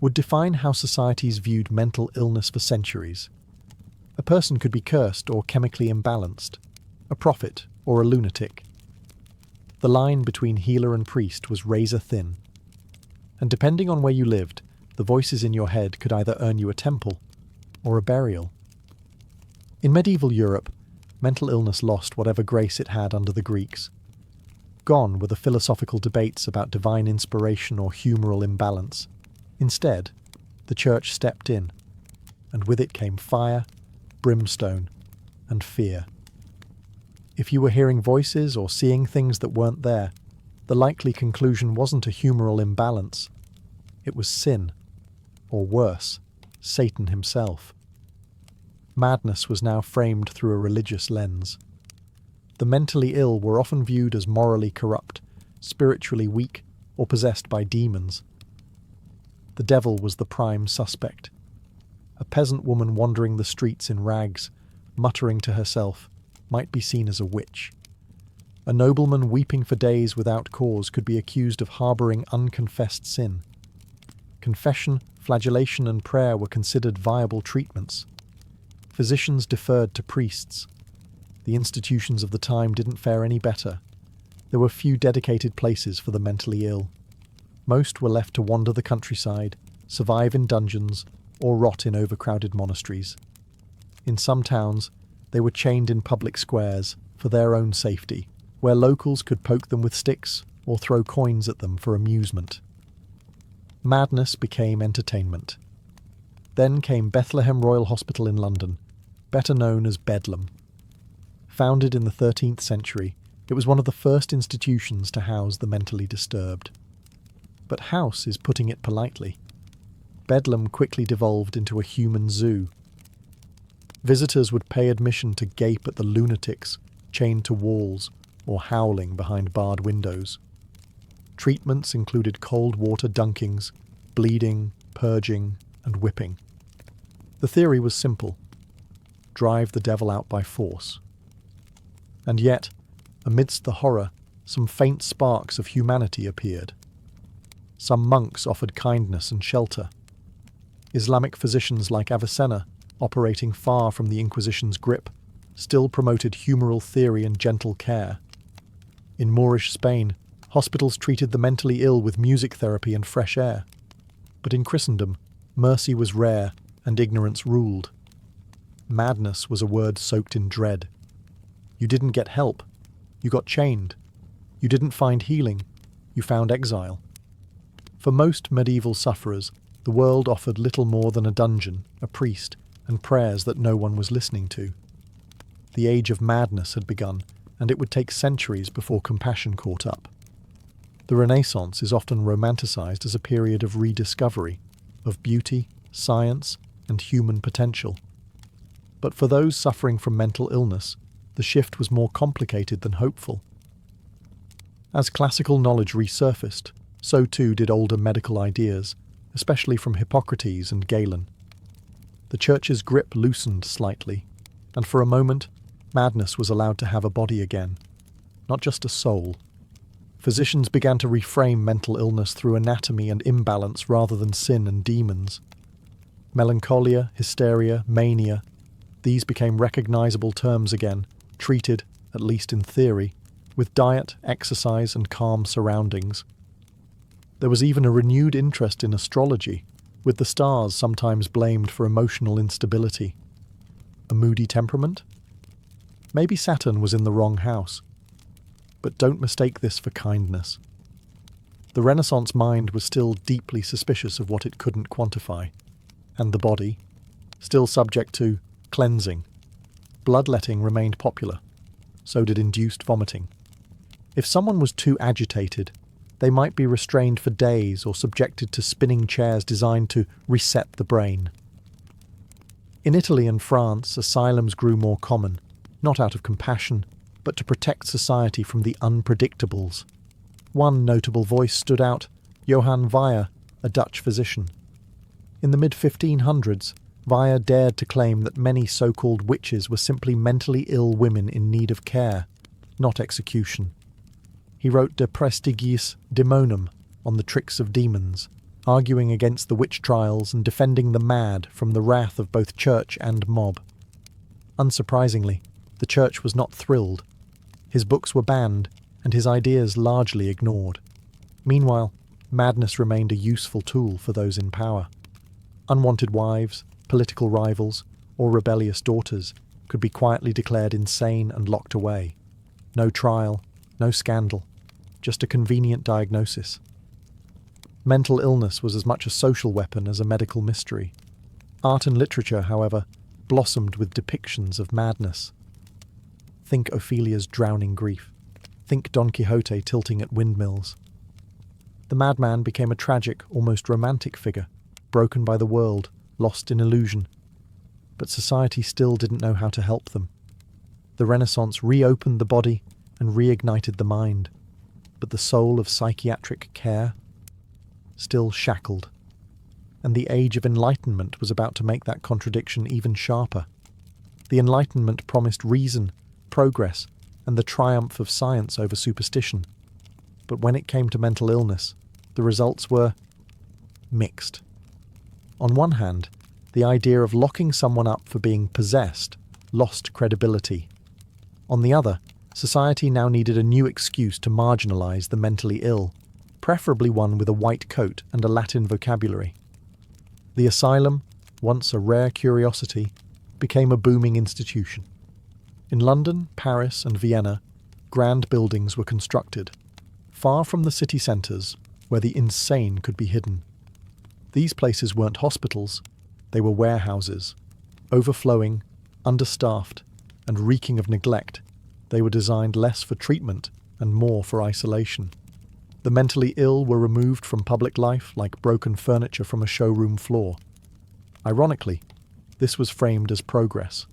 would define how societies viewed mental illness for centuries. A person could be cursed or chemically imbalanced, a prophet or a lunatic. The line between healer and priest was razor thin. And depending on where you lived, the voices in your head could either earn you a temple or a burial. In medieval Europe, mental illness lost whatever grace it had under the Greeks. Gone were the philosophical debates about divine inspiration or humoral imbalance. Instead, the church stepped in, and with it came fire, brimstone, and fear. If you were hearing voices or seeing things that weren't there, the likely conclusion wasn't a humoral imbalance. It was sin, or worse, Satan himself. Madness was now framed through a religious lens. The mentally ill were often viewed as morally corrupt, spiritually weak, or possessed by demons. The devil was the prime suspect. A peasant woman wandering the streets in rags, muttering to herself, might be seen as a witch. A nobleman weeping for days without cause could be accused of harbouring unconfessed sin. Confession, flagellation, and prayer were considered viable treatments. Physicians deferred to priests. The institutions of the time didn't fare any better. There were few dedicated places for the mentally ill. Most were left to wander the countryside, survive in dungeons, or rot in overcrowded monasteries. In some towns, they were chained in public squares for their own safety, where locals could poke them with sticks or throw coins at them for amusement. Madness became entertainment. Then came Bethlehem Royal Hospital in London, better known as Bedlam. Founded in the 13th century, it was one of the first institutions to house the mentally disturbed. But house is putting it politely. Bedlam quickly devolved into a human zoo. Visitors would pay admission to gape at the lunatics chained to walls or howling behind barred windows. Treatments included cold water dunkings, bleeding, purging, and whipping. The theory was simple: drive the devil out by force. And yet, amidst the horror, some faint sparks of humanity appeared. Some monks offered kindness and shelter. Islamic physicians like Avicenna, operating far from the Inquisition's grip, still promoted humoral theory and gentle care. In Moorish Spain, hospitals treated the mentally ill with music therapy and fresh air. But in Christendom, mercy was rare and ignorance ruled. Madness was a word soaked in dread. You didn't get help. You got chained. You didn't find healing. You found exile. For most medieval sufferers, the world offered little more than a dungeon, a priest, and prayers that no one was listening to. The age of madness had begun, and it would take centuries before compassion caught up. The Renaissance is often romanticized as a period of rediscovery, of beauty, science, and human potential. But for those suffering from mental illness, the shift was more complicated than hopeful. As classical knowledge resurfaced, so too did older medical ideas, especially from Hippocrates and Galen. The church's grip loosened slightly, and for a moment, madness was allowed to have a body again, not just a soul. Physicians began to reframe mental illness through anatomy and imbalance rather than sin and demons. Melancholia, hysteria, mania, these became recognizable terms again, treated, at least in theory, with diet, exercise, and calm surroundings. There was even a renewed interest in astrology, with the stars sometimes blamed for emotional instability. A moody temperament? Maybe Saturn was in the wrong house. But don't mistake this for kindness. The Renaissance mind was still deeply suspicious of what it couldn't quantify, and the body, still subject to cleansing. Bloodletting remained popular, so did induced vomiting. If someone was too agitated, they might be restrained for days or subjected to spinning chairs designed to reset the brain. In Italy and France, asylums grew more common, not out of compassion, but to protect society from the unpredictables. One notable voice stood out, Johann Weyer, a Dutch physician. In the mid-1500s, Weyer dared to claim that many so-called witches were simply mentally ill women in need of care, not execution. He wrote De Prestigiis Daemonum on the tricks of demons, arguing against the witch trials and defending the mad from the wrath of both church and mob. Unsurprisingly, the church was not thrilled. His books were banned, and his ideas largely ignored. Meanwhile, madness remained a useful tool for those in power. Unwanted wives, political rivals, or rebellious daughters could be quietly declared insane and locked away. No trial, no scandal, just a convenient diagnosis. Mental illness was as much a social weapon as a medical mystery. Art and literature, however, blossomed with depictions of madness. Think Ophelia's drowning grief. Think Don Quixote tilting at windmills. The madman became a tragic, almost romantic figure, broken by the world, lost in illusion. But society still didn't know how to help them. The Renaissance reopened the body and reignited the mind, but the soul of psychiatric care still shackled. And the age of enlightenment was about to make that contradiction even sharper. The Enlightenment promised reason, progress, and the triumph of science over superstition. But when it came to mental illness, the results were mixed. On one hand, the idea of locking someone up for being possessed lost credibility. On the other, society now needed a new excuse to marginalize the mentally ill, preferably one with a white coat and a Latin vocabulary. The asylum, once a rare curiosity, became a booming institution. In London, Paris, and Vienna, grand buildings were constructed, far from the city centres, where the insane could be hidden. These places weren't hospitals, they were warehouses. Overflowing, understaffed, and reeking of neglect, they were designed less for treatment and more for isolation. The mentally ill were removed from public life like broken furniture from a showroom floor. Ironically, this was framed as progress.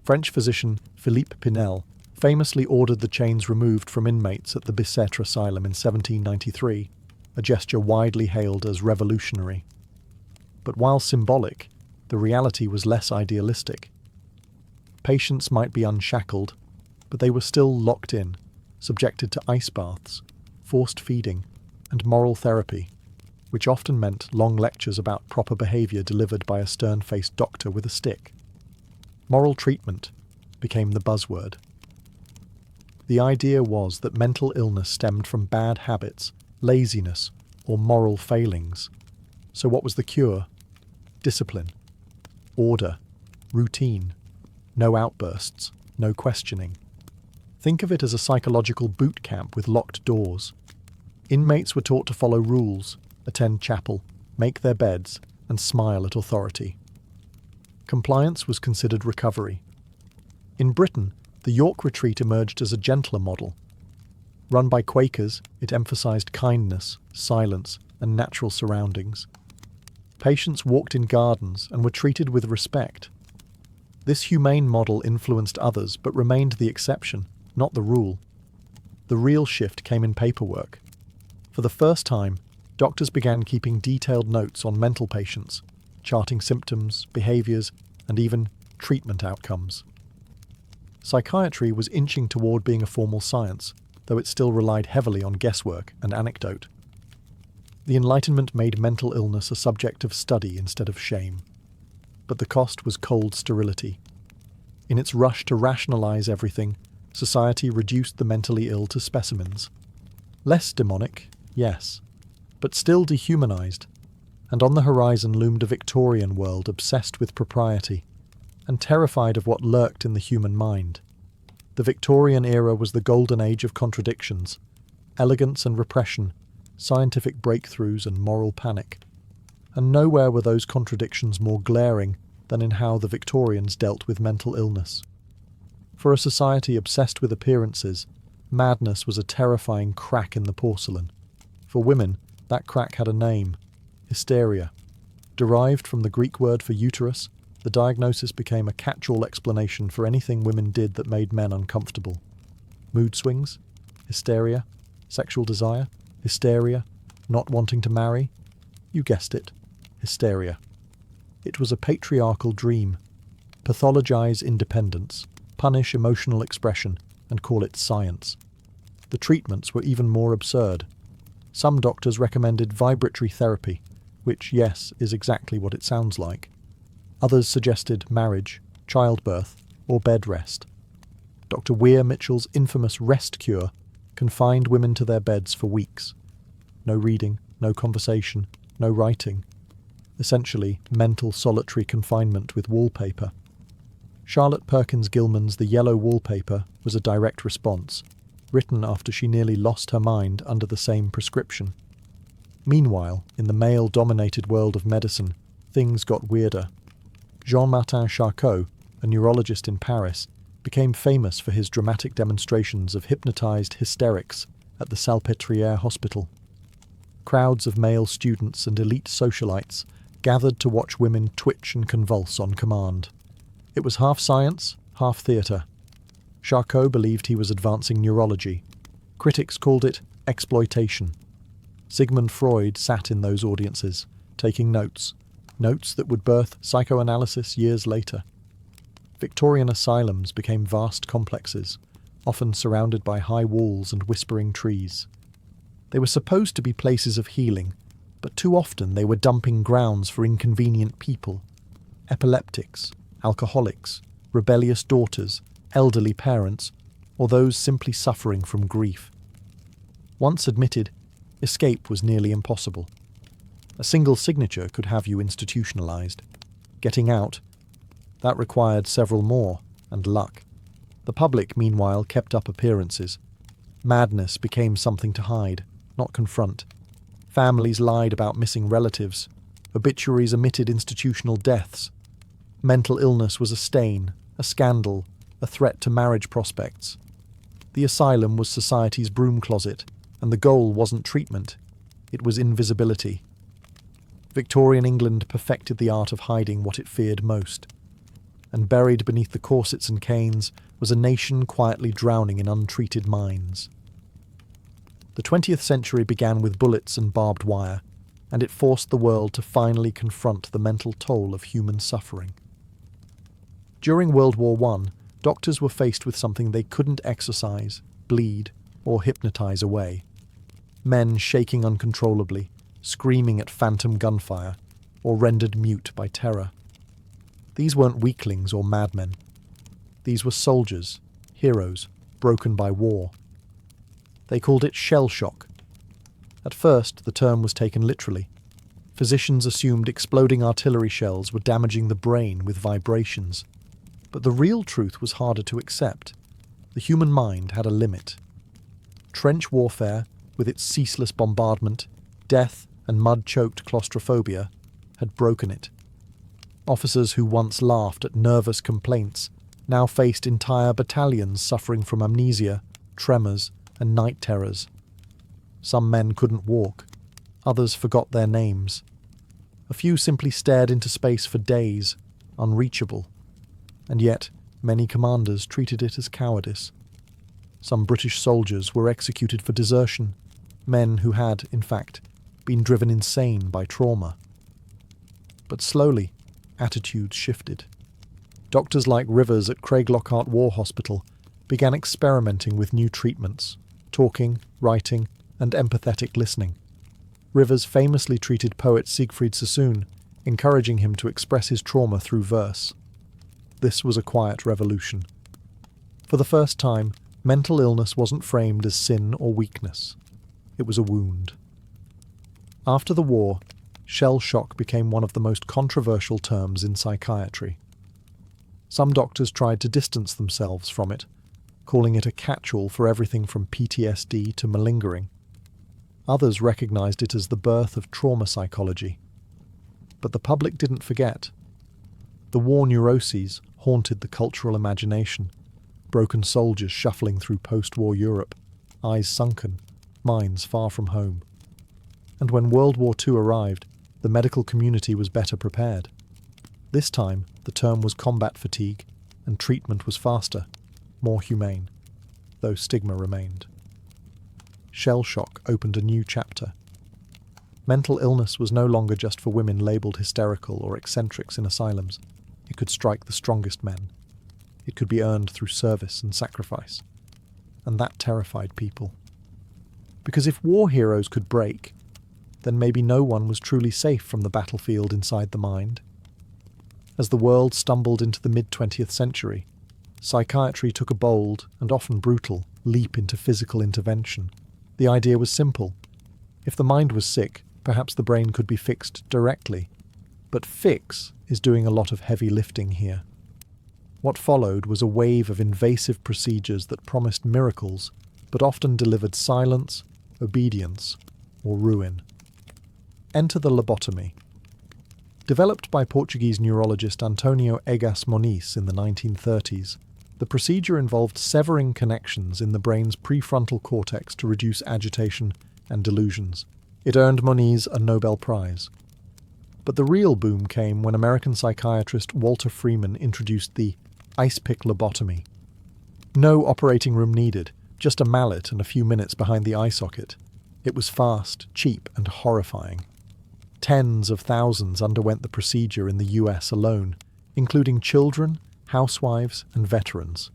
French physician Philippe Pinel famously ordered the chains removed from inmates at the Bicêtre Asylum in 1793, a gesture widely hailed as revolutionary. But while symbolic, the reality was less idealistic. Patients might be unshackled, but they were still locked in, subjected to ice baths, forced feeding, and moral therapy, which often meant long lectures about proper behaviour delivered by a stern-faced doctor with a stick. Moral treatment became the buzzword. The idea was that mental illness stemmed from bad habits, laziness, or moral failings. So what was the cure? Discipline, order, routine, no outbursts, no questioning. Think of it as a psychological boot camp with locked doors. Inmates were taught to follow rules, attend chapel, make their beds, and smile at authority. Compliance was considered recovery. In Britain, the York Retreat emerged as a gentler model. Run by Quakers, it emphasised kindness, silence, and natural surroundings. Patients walked in gardens and were treated with respect. This humane model influenced others but remained the exception, not the rule. The real shift came in paperwork. For the first time, doctors began keeping detailed notes on mental patients, charting symptoms, behaviors, and even treatment outcomes. Psychiatry was inching toward being a formal science, though it still relied heavily on guesswork and anecdote. The Enlightenment made mental illness a subject of study instead of shame. But the cost was cold sterility. In its rush to rationalize everything, society reduced the mentally ill to specimens. Less demonic, yes, but still dehumanized, and on the horizon loomed a Victorian world obsessed with propriety, and terrified of what lurked in the human mind. The Victorian era was the golden age of contradictions, elegance and repression, scientific breakthroughs and moral panic. And nowhere were those contradictions more glaring than in how the Victorians dealt with mental illness. For a society obsessed with appearances, madness was a terrifying crack in the porcelain. For women, that crack had a name: hysteria. Derived from the Greek word for uterus, the diagnosis became a catch-all explanation for anything women did that made men uncomfortable. Mood swings, hysteria, sexual desire, hysteria, not wanting to marry. You guessed it, hysteria. It was a patriarchal dream. Pathologize independence, punish emotional expression, and call it science. The treatments were even more absurd. Some doctors recommended vibratory therapy, which, yes, is exactly what it sounds like. Others suggested marriage, childbirth, or bed rest. Dr. Weir Mitchell's infamous rest cure confined women to their beds for weeks. No reading, no conversation, no writing. Essentially, mental solitary confinement with wallpaper. Charlotte Perkins Gilman's The Yellow Wallpaper was a direct response, written after she nearly lost her mind under the same prescription. Meanwhile, in the male-dominated world of medicine, things got weirder. Jean-Martin Charcot, a neurologist in Paris, became famous for his dramatic demonstrations of hypnotized hysterics at the Salpêtrière Hospital. Crowds of male students and elite socialites gathered to watch women twitch and convulse on command. It was half science, half theatre. Charcot believed he was advancing neurology. Critics called it exploitation. Sigmund Freud sat in those audiences, taking notes that would birth psychoanalysis years later. Victorian asylums became vast complexes, often surrounded by high walls and whispering trees. They were supposed to be places of healing, but too often they were dumping grounds for inconvenient people: epileptics, alcoholics, rebellious daughters, elderly parents, or those simply suffering from grief. Once admitted, escape was nearly impossible. A single signature could have you institutionalized. Getting out, that required several more, and luck. The public, meanwhile, kept up appearances. Madness became something to hide, not confront. Families lied about missing relatives. Obituaries omitted institutional deaths. Mental illness was a stain, a scandal, a threat to marriage prospects. The asylum was society's broom closet, and the goal wasn't treatment. It was invisibility. Victorian England perfected the art of hiding what it feared most. And buried beneath the corsets and canes was a nation quietly drowning in untreated minds. The 20th century began with bullets and barbed wire, and it forced the world to finally confront the mental toll of human suffering. During World War I, doctors were faced with something they couldn't exorcise, bleed, or hypnotize away. Men shaking uncontrollably, screaming at phantom gunfire, or rendered mute by terror. These weren't weaklings or madmen. These were soldiers, heroes, broken by war. They called it shell shock. At first, the term was taken literally. Physicians assumed exploding artillery shells were damaging the brain with vibrations. But the real truth was harder to accept. The human mind had a limit. Trench warfare, with its ceaseless bombardment, death, and mud-choked claustrophobia, had broken it. Officers who once laughed at nervous complaints now faced entire battalions suffering from amnesia, tremors, and night terrors. Some men couldn't walk. Others forgot their names. A few simply stared into space for days, unreachable. And yet, many commanders treated it as cowardice. Some British soldiers were executed for desertion, men who had, in fact, been driven insane by trauma. But slowly, attitudes shifted. Doctors like Rivers at Craig Lockhart War Hospital began experimenting with new treatments, talking, writing, and empathetic listening. Rivers famously treated poet Siegfried Sassoon, encouraging him to express his trauma through verse. This was a quiet revolution. For the first time, mental illness wasn't framed as sin or weakness. It was a wound. After the war, shell shock became one of the most controversial terms in psychiatry. Some doctors tried to distance themselves from it, calling it a catch-all for everything from PTSD to malingering. Others recognized it as the birth of trauma psychology. But the public didn't forget. The war neuroses haunted the cultural imagination, broken soldiers shuffling through post-war Europe, eyes sunken, minds far from home. And when World War II arrived, the medical community was better prepared. This time, the term was combat fatigue, and treatment was faster, more humane, though stigma remained. Shell shock opened a new chapter. Mental illness was no longer just for women labelled hysterical or eccentrics in asylums. It could strike the strongest men. It could be earned through service and sacrifice. And that terrified people. Because if war heroes could break, then maybe no one was truly safe from the battlefield inside the mind. As the world stumbled into the mid-20th century, psychiatry took a bold, and often brutal, leap into physical intervention. The idea was simple. If the mind was sick, perhaps the brain could be fixed directly. But fix is doing a lot of heavy lifting here. What followed was a wave of invasive procedures that promised miracles, but often delivered silence, obedience, or ruin. Enter the lobotomy. Developed by Portuguese neurologist Antonio Egas Moniz in the 1930s, the procedure involved severing connections in the brain's prefrontal cortex to reduce agitation and delusions. It earned Moniz a Nobel Prize. But the real boom came when American psychiatrist Walter Freeman introduced the ice pick lobotomy. No operating room needed, just a mallet and a few minutes behind the eye socket. It was fast, cheap, and horrifying. Tens of thousands underwent the procedure in the US alone, including children, housewives, and veterans.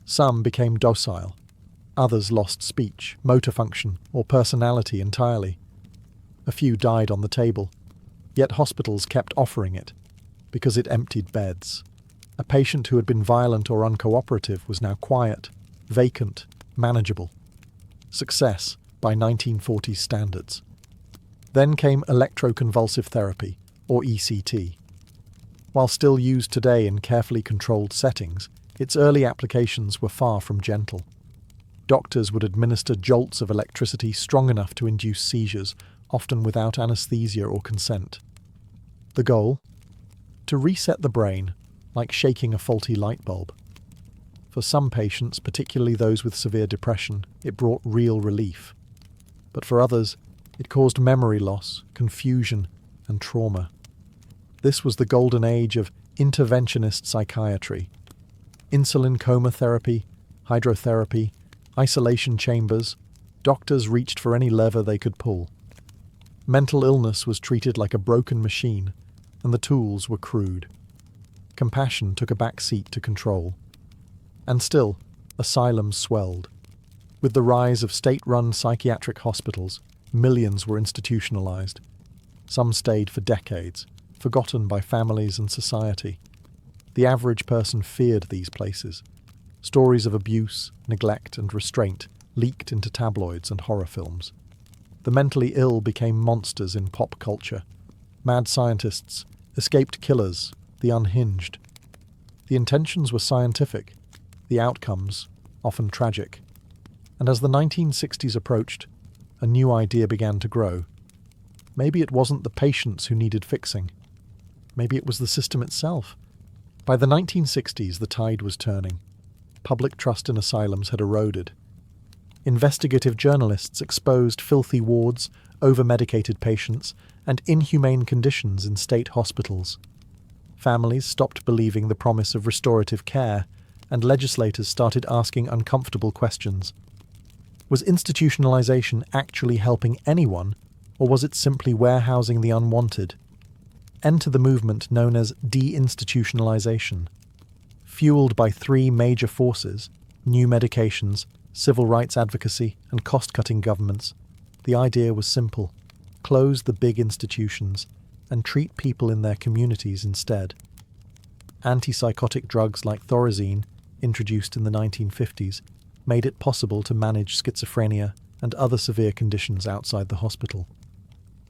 Some became docile. Others lost speech, motor function, or personality entirely. A few died on the table. Yet hospitals kept offering it, because it emptied beds. A patient who had been violent or uncooperative was now quiet, vacant, manageable. Success by 1940s standards. Then came electroconvulsive therapy, or ECT. While still used today in carefully controlled settings, its early applications were far from gentle. Doctors would administer jolts of electricity strong enough to induce seizures, often without anesthesia or consent. The goal? To reset the brain, like shaking a faulty light bulb. For some patients, particularly those with severe depression, it brought real relief. But for others, it caused memory loss, confusion, and trauma. This was the golden age of interventionist psychiatry. Insulin coma therapy, hydrotherapy, isolation chambers, doctors reached for any lever they could pull. Mental illness was treated like a broken machine, and the tools were crude. Compassion took a back seat to control. And still, asylums swelled. With the rise of state-run psychiatric hospitals, millions were institutionalized. Some stayed for decades, forgotten by families and society. The average person feared these places. Stories of abuse, neglect, and restraint leaked into tabloids and horror films. The mentally ill became monsters in pop culture. Mad scientists, escaped killers, the unhinged. The intentions were scientific, the outcomes often tragic. And as the 1960s approached, a new idea began to grow. Maybe it wasn't the patients who needed fixing. Maybe it was the system itself. By the 1960s, the tide was turning. Public trust in asylums had eroded. Investigative journalists exposed filthy wards, over-medicated patients, and inhumane conditions in state hospitals. Families stopped believing the promise of restorative care, and legislators started asking uncomfortable questions. Was institutionalization actually helping anyone, or was it simply warehousing the unwanted? Enter the movement known as deinstitutionalization. Fueled by three major forces, new medications, civil rights advocacy, and cost-cutting governments, the idea was simple: close the big institutions and treat people in their communities instead. Antipsychotic drugs like Thorazine, introduced in the 1950s, made it possible to manage schizophrenia and other severe conditions outside the hospital.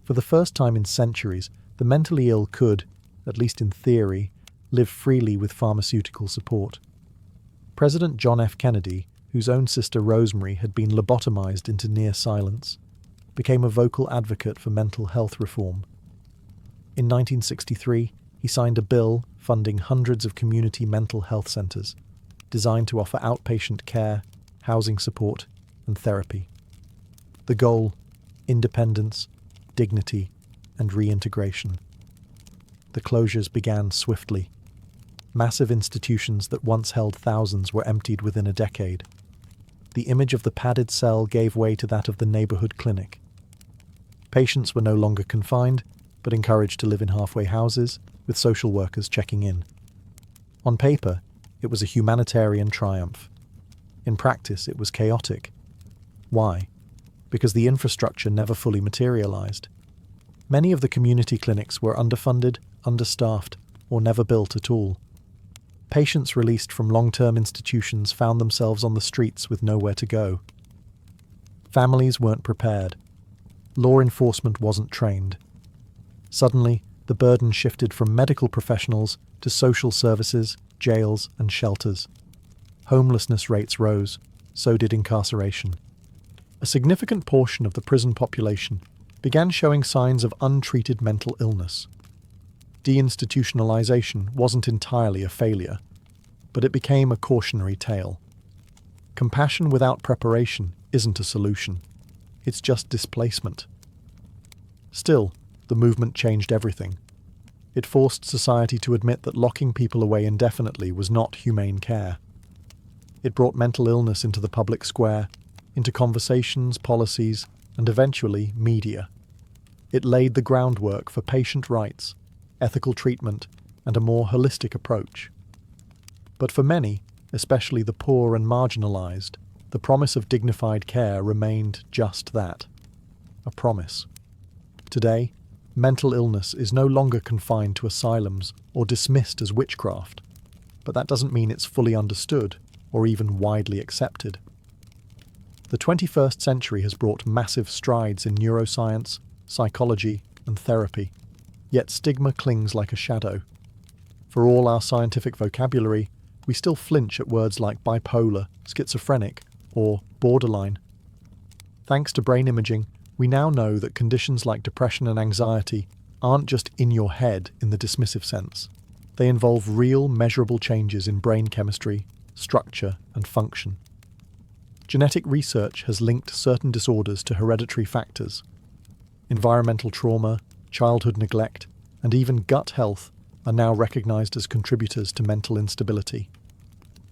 For the first time in centuries, the mentally ill could, at least in theory, live freely with pharmaceutical support. President John F. Kennedy, whose own sister Rosemary had been lobotomized into near silence, became a vocal advocate for mental health reform. In 1963, he signed a bill funding hundreds of community mental health centers, designed to offer outpatient care, housing support, and therapy. The goal: independence, dignity, and reintegration. The closures began swiftly. Massive institutions that once held thousands were emptied within a decade. The image of the padded cell gave way to that of the neighborhood clinic. Patients were no longer confined, but encouraged to live in halfway houses, with social workers checking in. On paper, it was a humanitarian triumph. In practice, it was chaotic. Why? Because the infrastructure never fully materialized. Many of the community clinics were underfunded, understaffed, or never built at all. Patients released from long-term institutions found themselves on the streets with nowhere to go. Families weren't prepared. Law enforcement wasn't trained. Suddenly, the burden shifted from medical professionals to social services, jails, and shelters. Homelessness rates rose, so did incarceration. A significant portion of the prison population began showing signs of untreated mental illness. Deinstitutionalization wasn't entirely a failure, but it became a cautionary tale. Compassion without preparation isn't a solution. It's just displacement. Still, the movement changed everything. It forced society to admit that locking people away indefinitely was not humane care. It brought mental illness into the public square, into conversations, policies, and eventually media. It laid the groundwork for patient rights, ethical treatment, and a more holistic approach. But for many, especially the poor and marginalized, the promise of dignified care remained just that, a promise. Today, mental illness is no longer confined to asylums or dismissed as witchcraft, but that doesn't mean it's fully understood or even widely accepted. The 21st century has brought massive strides in neuroscience, psychology, and therapy, yet stigma clings like a shadow. For all our scientific vocabulary, we still flinch at words like bipolar, schizophrenic, or borderline. Thanks to brain imaging, we now know that conditions like depression and anxiety aren't just in your head in the dismissive sense. They involve real, measurable changes in brain chemistry, structure, and function. Genetic research has linked certain disorders to hereditary factors. Environmental trauma, childhood neglect, and even gut health are now recognized as contributors to mental instability.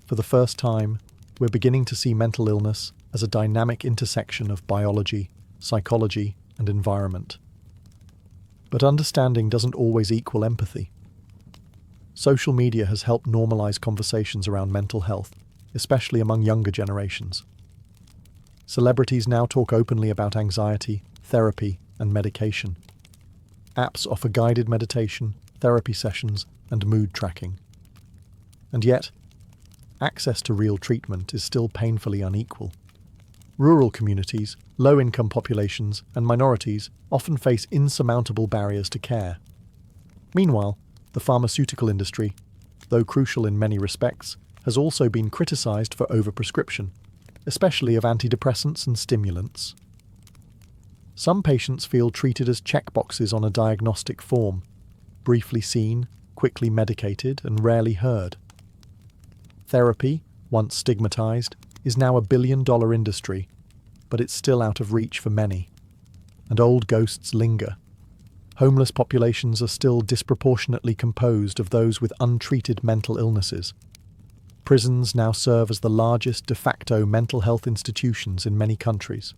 For the first time, we're beginning to see mental illness as a dynamic intersection of biology, psychology, and environment. But understanding doesn't always equal empathy. Social media has helped normalize conversations around mental health, especially among younger generations. Celebrities now talk openly about anxiety, therapy, and medication. Apps offer guided meditation, therapy sessions, and mood tracking. And yet, access to real treatment is still painfully unequal. Rural communities, low-income populations, and minorities often face insurmountable barriers to care. Meanwhile, the pharmaceutical industry, though crucial in many respects, has also been criticized for overprescription, especially of antidepressants and stimulants. Some patients feel treated as checkboxes on a diagnostic form, briefly seen, quickly medicated, and rarely heard. Therapy, once stigmatized, is now a billion-dollar industry, but it's still out of reach for many. And old ghosts linger. Homeless populations are still disproportionately composed of those with untreated mental illnesses. Prisons now serve as the largest de facto mental health institutions in many countries.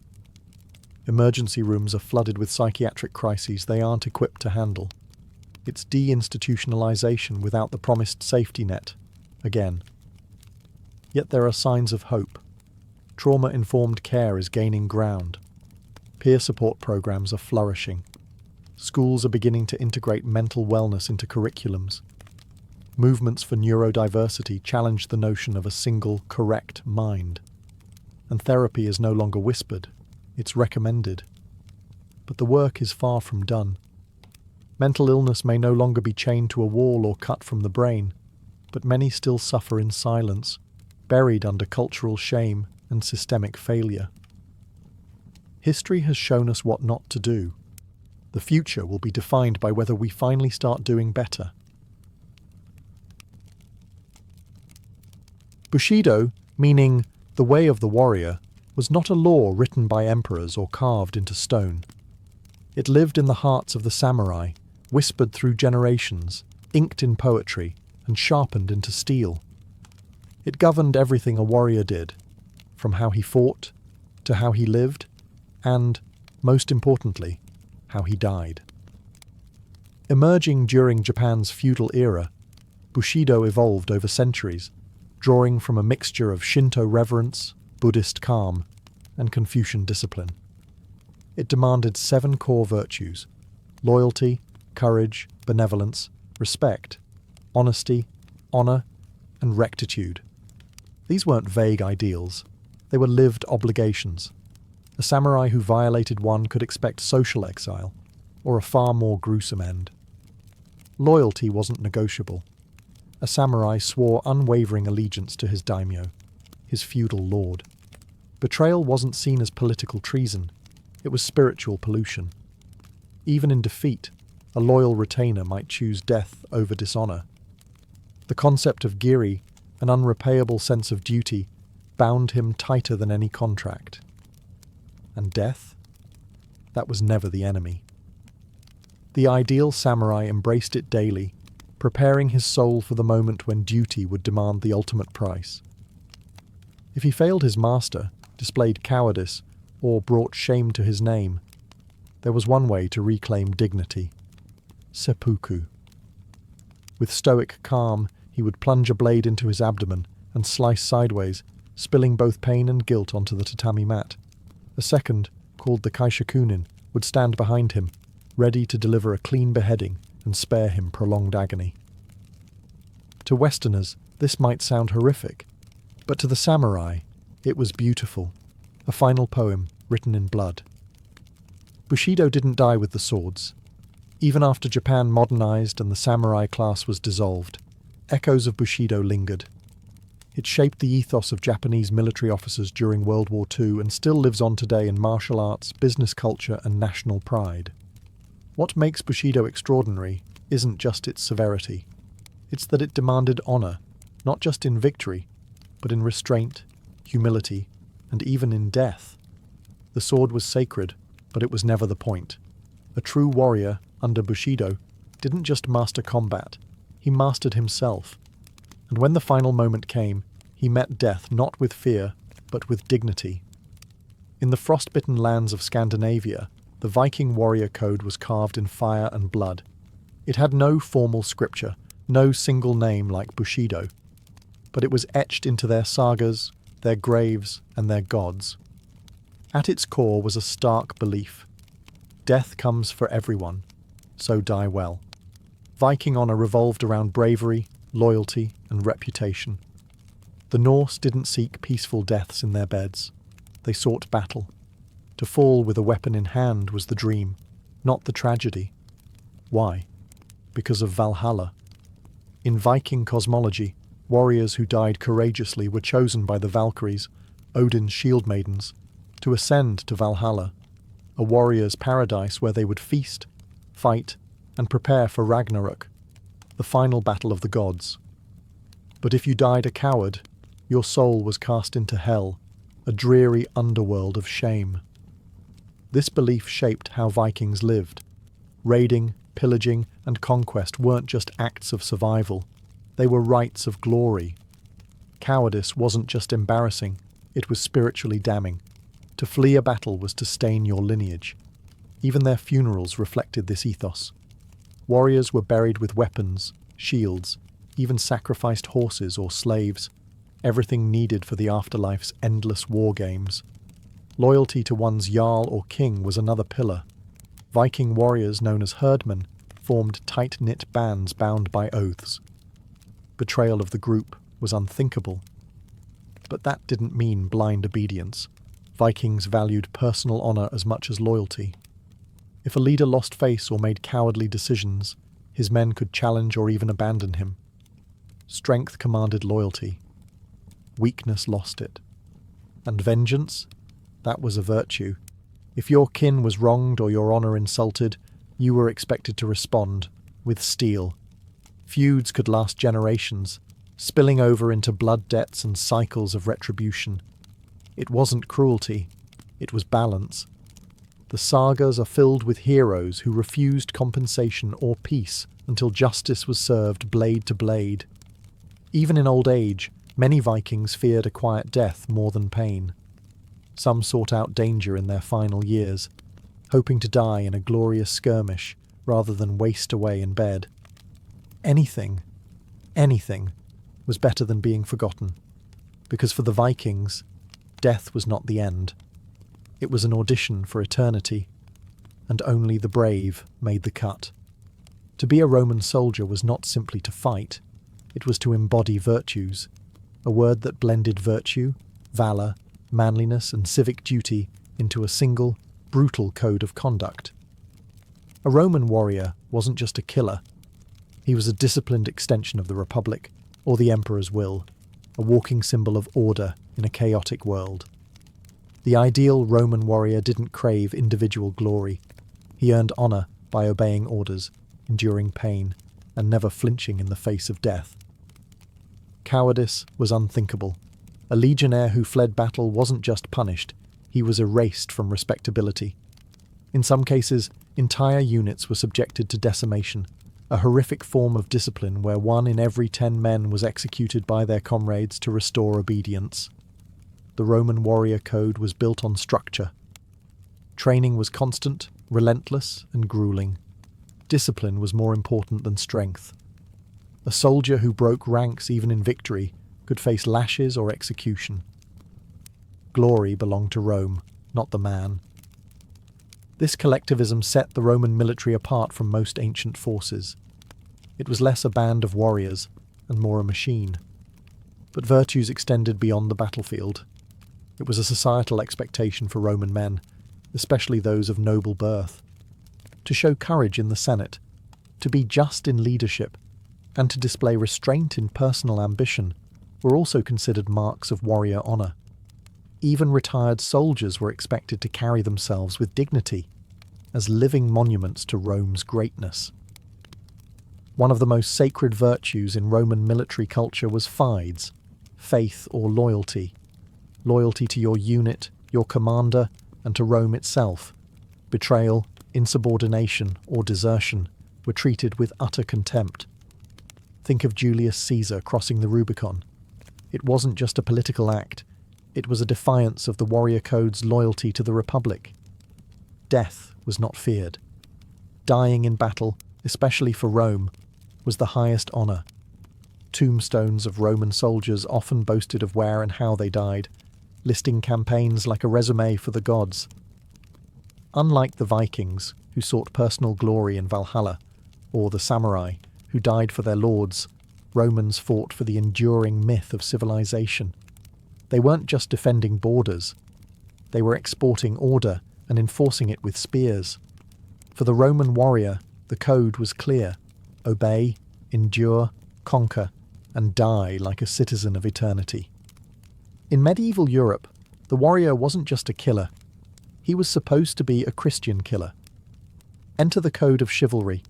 Emergency rooms are flooded with psychiatric crises they aren't equipped to handle. It's deinstitutionalization without the promised safety net, again. Yet there are signs of hope. Trauma-informed care is gaining ground. Peer support programs are flourishing. Schools are beginning to integrate mental wellness into curriculums. Movements for neurodiversity challenge the notion of a single, correct mind. And therapy is no longer whispered, it's recommended. But the work is far from done. Mental illness may no longer be chained to a wall or cut from the brain, but many still suffer in silence, buried under cultural shame and systemic failure. History has shown us what not to do. The future will be defined by whether we finally start doing better. Bushido, meaning the way of the warrior, was not a law written by emperors or carved into stone. It lived in the hearts of the samurai, whispered through generations, inked in poetry, and sharpened into steel. It governed everything a warrior did, from how he fought, to how he lived, and, most importantly, how he died. Emerging during Japan's feudal era, Bushido evolved over centuries, drawing from a mixture of Shinto reverence, Buddhist calm, and Confucian discipline. It demanded 7 core virtues: loyalty, courage, benevolence, respect, honesty, honor, and rectitude. These weren't vague ideals, they were lived obligations. A samurai who violated one could expect social exile, or a far more gruesome end. Loyalty wasn't negotiable. A samurai swore unwavering allegiance to his daimyo, his feudal lord. Betrayal wasn't seen as political treason, it was spiritual pollution. Even in defeat, a loyal retainer might choose death over dishonor. The concept of giri, an unrepayable sense of duty, bound him tighter than any contract. And death? That was never the enemy. The ideal samurai embraced it daily, preparing his soul for the moment when duty would demand the ultimate price. If he failed his master, displayed cowardice, or brought shame to his name, there was one way to reclaim dignity: seppuku. With stoic calm, he would plunge a blade into his abdomen and slice sideways, spilling both pain and guilt onto the tatami mat. A second, called the kaishakunin, would stand behind him, ready to deliver a clean beheading and spare him prolonged agony. To Westerners, this might sound horrific, but to the samurai, it was beautiful, a final poem written in blood. Bushido didn't die with the swords. Even after Japan modernized and the samurai class was dissolved, echoes of Bushido lingered. It shaped the ethos of Japanese military officers during World War II and still lives on today in martial arts, business culture, and national pride. What makes Bushido extraordinary isn't just its severity. It's that it demanded honor, not just in victory, but in restraint, humility, and even in death. The sword was sacred, but it was never the point. A true warrior, under Bushido, didn't just master combat, he mastered himself. And when the final moment came, he met death not with fear, but with dignity. In the frostbitten lands of Scandinavia, the Viking warrior code was carved in fire and blood. It had no formal scripture, no single name like Bushido, but it was etched into their sagas, their graves, and their gods. At its core was a stark belief: death comes for everyone, so die well. Viking honor revolved around bravery, loyalty, and reputation. The Norse didn't seek peaceful deaths in their beds. They sought battle. To fall with a weapon in hand was the dream, not the tragedy. Why? Because of Valhalla. In Viking cosmology, warriors who died courageously were chosen by the Valkyries, Odin's shield maidens, to ascend to Valhalla, a warrior's paradise where they would feast, fight, and prepare for Ragnarok, the final battle of the gods. But if you died a coward, your soul was cast into hell, a dreary underworld of shame. This belief shaped how Vikings lived. Raiding, pillaging, and conquest weren't just acts of survival, they were rites of glory. Cowardice wasn't just embarrassing, it was spiritually damning. To flee a battle was to stain your lineage. Even their funerals reflected this ethos. Warriors were buried with weapons, shields, even sacrificed horses or slaves, everything needed for the afterlife's endless war games. Loyalty to one's jarl or king was another pillar. Viking warriors known as herdmen formed tight-knit bands bound by oaths. Betrayal of the group was unthinkable. But that didn't mean blind obedience. Vikings valued personal honor as much as loyalty. If a leader lost face or made cowardly decisions, his men could challenge or even abandon him. Strength commanded loyalty. Weakness lost it. And vengeance? That was a virtue. If your kin was wronged or your honor insulted, you were expected to respond, with steel. Feuds could last generations, spilling over into blood debts and cycles of retribution. It wasn't cruelty, it was balance. The sagas are filled with heroes who refused compensation or peace until justice was served blade to blade. Even in old age, many Vikings feared a quiet death more than pain. Some sought out danger in their final years, hoping to die in a glorious skirmish rather than waste away in bed. Anything was better than being forgotten, because for the Vikings, death was not the end. It was an audition for eternity, and only the brave made the cut. To be a Roman soldier was not simply to fight, it was to embody virtues, a word that blended virtue, valor, manliness, and civic duty into a single, brutal code of conduct. A Roman warrior wasn't just a killer. He was a disciplined extension of the Republic, or the Emperor's will, a walking symbol of order in a chaotic world. The ideal Roman warrior didn't crave individual glory. He earned honor by obeying orders, enduring pain, and never flinching in the face of death. Cowardice was unthinkable. A legionnaire who fled battle wasn't just punished, he was erased from respectability. In some cases, entire units were subjected to decimation, a horrific form of discipline where 1 in every 10 men was executed by their comrades to restore obedience. The Roman warrior code was built on structure. Training was constant, relentless, and grueling. Discipline was more important than strength. A soldier who broke ranks even in victory could face lashes or execution. Glory belonged to Rome, not the man. This collectivism set the Roman military apart from most ancient forces. It was less a band of warriors and more a machine. But virtues extended beyond the battlefield. It was a societal expectation for Roman men, especially those of noble birth, to show courage in the Senate, to be just in leadership, and to display restraint in personal ambition were also considered marks of warrior honor. Even retired soldiers were expected to carry themselves with dignity, as living monuments to Rome's greatness. One of the most sacred virtues in Roman military culture was fides, faith or loyalty. Loyalty to your unit, your commander, and to Rome itself. Betrayal, insubordination, or desertion were treated with utter contempt. Think of Julius Caesar crossing the Rubicon. It wasn't just a political act, it was a defiance of the warrior code's loyalty to the Republic. Death was not feared. Dying in battle, especially for Rome, was the highest honor. Tombstones of Roman soldiers often boasted of where and how they died, listing campaigns like a resume for the gods. Unlike the Vikings, who sought personal glory in Valhalla, or the samurai, who died for their lords, Romans fought for the enduring myth of civilization. They weren't just defending borders. They were exporting order and enforcing it with spears. For the Roman warrior, the code was clear: obey, endure, conquer, and die like a citizen of eternity. In medieval Europe, the warrior wasn't just a killer. He was supposed to be a Christian killer. Enter the code of chivalry,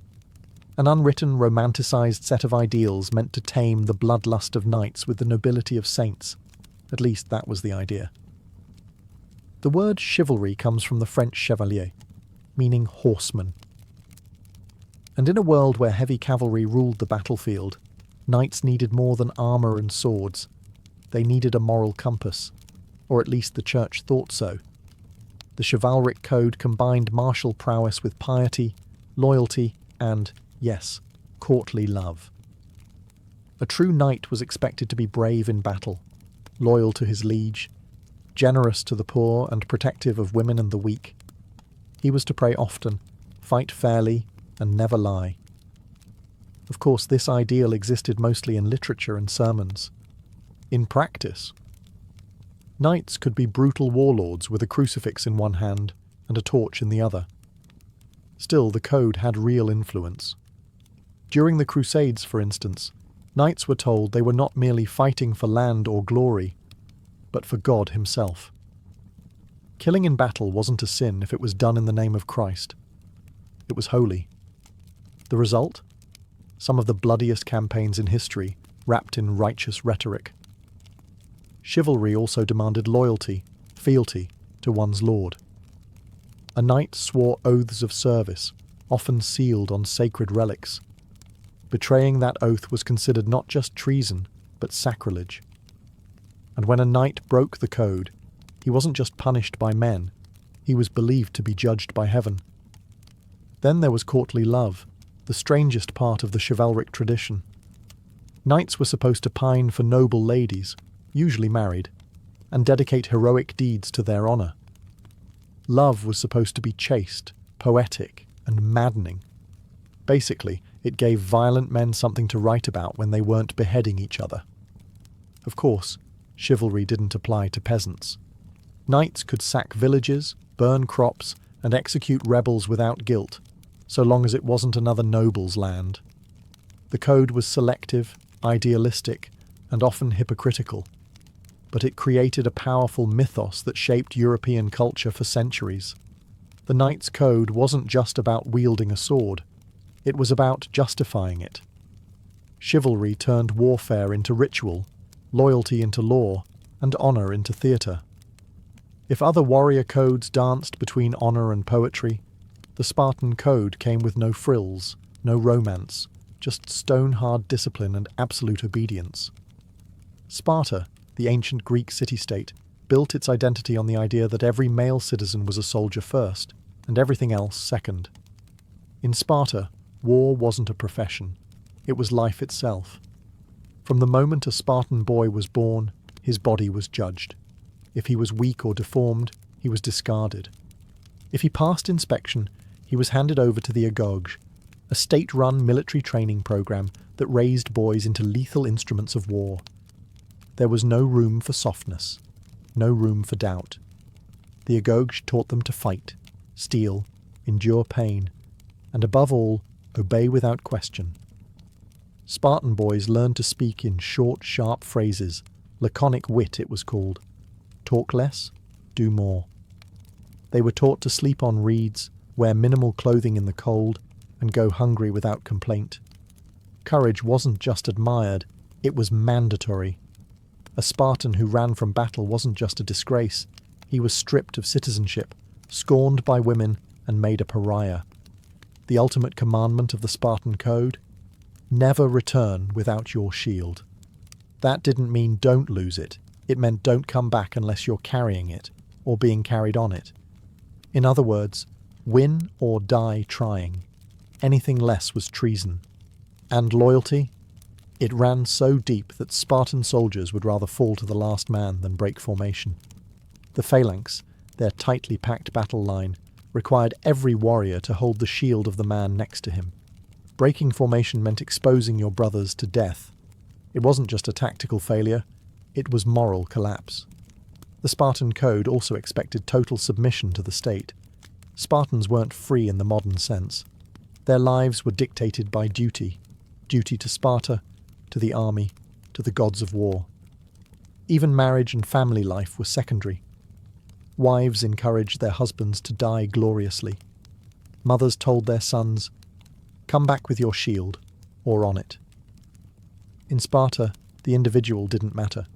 an unwritten, romanticized set of ideals meant to tame the bloodlust of knights with the nobility of saints. At least that was the idea. The word chivalry comes from the French chevalier, meaning horseman. And in a world where heavy cavalry ruled the battlefield, knights needed more than armour and swords. They needed a moral compass, or at least the church thought so. The chivalric code combined martial prowess with piety, loyalty, and, Yes, courtly love. A true knight was expected to be brave in battle, loyal to his liege, generous to the poor and protective of women and the weak. He was to pray often, fight fairly, and never lie. Of course, this ideal existed mostly in literature and sermons. In practice, knights could be brutal warlords with a crucifix in one hand and a torch in the other. Still, the code had real influence. During the Crusades, for instance, knights were told they were not merely fighting for land or glory, but for God himself. Killing in battle wasn't a sin if it was done in the name of Christ. It was holy. The result? Some of the bloodiest campaigns in history, wrapped in righteous rhetoric. Chivalry also demanded loyalty, fealty, to one's lord. A knight swore oaths of service, often sealed on sacred relics. Betraying that oath was considered not just treason, but sacrilege. And when a knight broke the code, he wasn't just punished by men, he was believed to be judged by heaven. Then there was courtly love, the strangest part of the chivalric tradition. Knights were supposed to pine for noble ladies, usually married, and dedicate heroic deeds to their honour. Love was supposed to be chaste, poetic, and maddening. Basically, it gave violent men something to write about when they weren't beheading each other. Of course, chivalry didn't apply to peasants. Knights could sack villages, burn crops, and execute rebels without guilt, so long as it wasn't another noble's land. The code was selective, idealistic, and often hypocritical, but it created a powerful mythos that shaped European culture for centuries. The knight's code wasn't just about wielding a sword, it was about justifying it. Chivalry turned warfare into ritual, loyalty into law, and honour into theatre. If other warrior codes danced between honour and poetry, the Spartan code came with no frills, no romance, just stone-hard discipline and absolute obedience. Sparta, the ancient Greek city-state, built its identity on the idea that every male citizen was a soldier first, and everything else second. In Sparta, war wasn't a profession, it was life itself. From the moment a Spartan boy was born, his body was judged. If he was weak or deformed, he was discarded. If he passed inspection, he was handed over to the agoge, a state-run military training program that raised boys into lethal instruments of war. There was no room for softness, no room for doubt. The agoge taught them to fight, steal, endure pain, and above all, obey without question. Spartan boys learned to speak in short, sharp phrases, laconic wit it was called. Talk less, do more. They were taught to sleep on reeds, wear minimal clothing in the cold, and go hungry without complaint. Courage wasn't just admired, it was mandatory. A Spartan who ran from battle wasn't just a disgrace, he was stripped of citizenship, scorned by women, and made a pariah. The ultimate commandment of the Spartan code? Never return without your shield. That didn't mean don't lose it, it meant don't come back unless you're carrying it, or being carried on it. In other words, win or die trying. Anything less was treason. And loyalty? It ran so deep that Spartan soldiers would rather fall to the last man than break formation. The phalanx, their tightly packed battle line, required every warrior to hold the shield of the man next to him. Breaking formation meant exposing your brothers to death. It wasn't just a tactical failure, it was moral collapse. The Spartan code also expected total submission to the state. Spartans weren't free in the modern sense. Their lives were dictated by duty. Duty to Sparta, to the army, to the gods of war. Even marriage and family life were secondary. Wives encouraged their husbands to die gloriously. Mothers told their sons, "Come back with your shield, or on it." In Sparta, the individual didn't matter.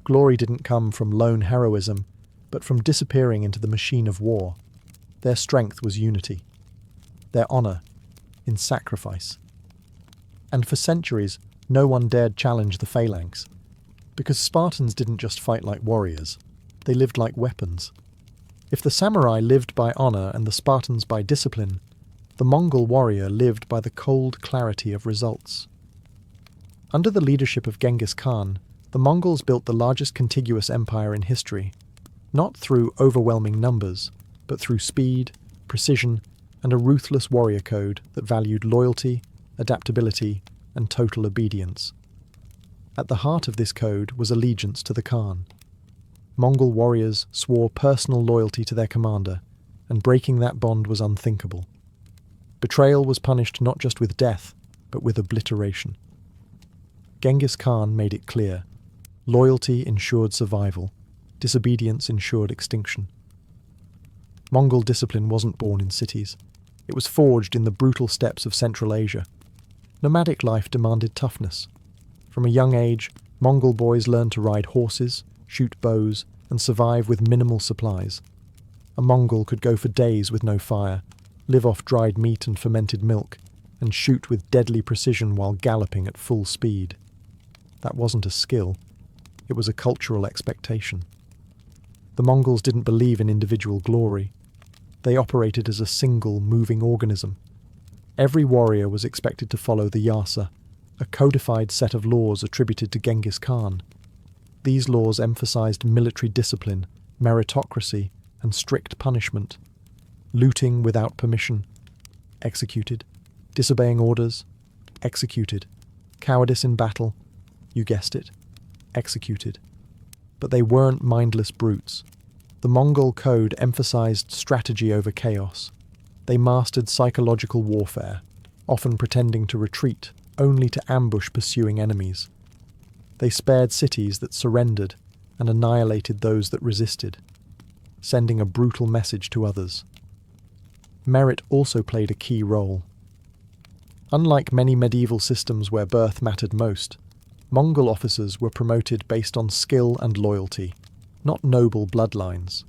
Glory didn't come from lone heroism, but from disappearing into the machine of war. Their strength was unity. Their honour in sacrifice. And for centuries, no one dared challenge the phalanx, because Spartans didn't just fight like warriors, they lived like weapons. If the samurai lived by honour and the Spartans by discipline, The Mongol warrior lived by the cold clarity of results. Under the leadership of Genghis Khan, the Mongols built the largest contiguous empire in history, not through overwhelming numbers, but through speed, precision, and a ruthless warrior code that valued loyalty, adaptability, and total obedience. At the heart of this code was allegiance to the Khan. Mongol warriors swore personal loyalty to their commander, and breaking that bond was unthinkable. Betrayal was punished not just with death, but with obliteration. Genghis Khan made it clear: loyalty ensured survival, disobedience ensured extinction. Mongol discipline wasn't born in cities. It was forged in the brutal steppes of Central Asia. Nomadic life demanded toughness. From a young age, Mongol boys learned to ride horses, shoot bows, and survive with minimal supplies. A Mongol could go for days with no fire, live off dried meat and fermented milk, and shoot with deadly precision while galloping at full speed. That wasn't a skill. It was a cultural expectation. The Mongols didn't believe in individual glory. They operated as a single, moving organism. Every warrior was expected to follow the Yasa, a codified set of laws attributed to Genghis Khan. These laws emphasized military discipline, meritocracy, and strict punishment. Looting without permission, executed. Disobeying orders, executed. Cowardice in battle, you guessed it, executed. But they weren't mindless brutes. The Mongol code emphasized strategy over chaos. They mastered psychological warfare, often pretending to retreat, only to ambush pursuing enemies. They spared cities that surrendered and annihilated those that resisted, sending a brutal message to others. Merit also played a key role. Unlike many medieval systems where birth mattered most, Mongol officers were promoted based on skill and loyalty, not noble bloodlines.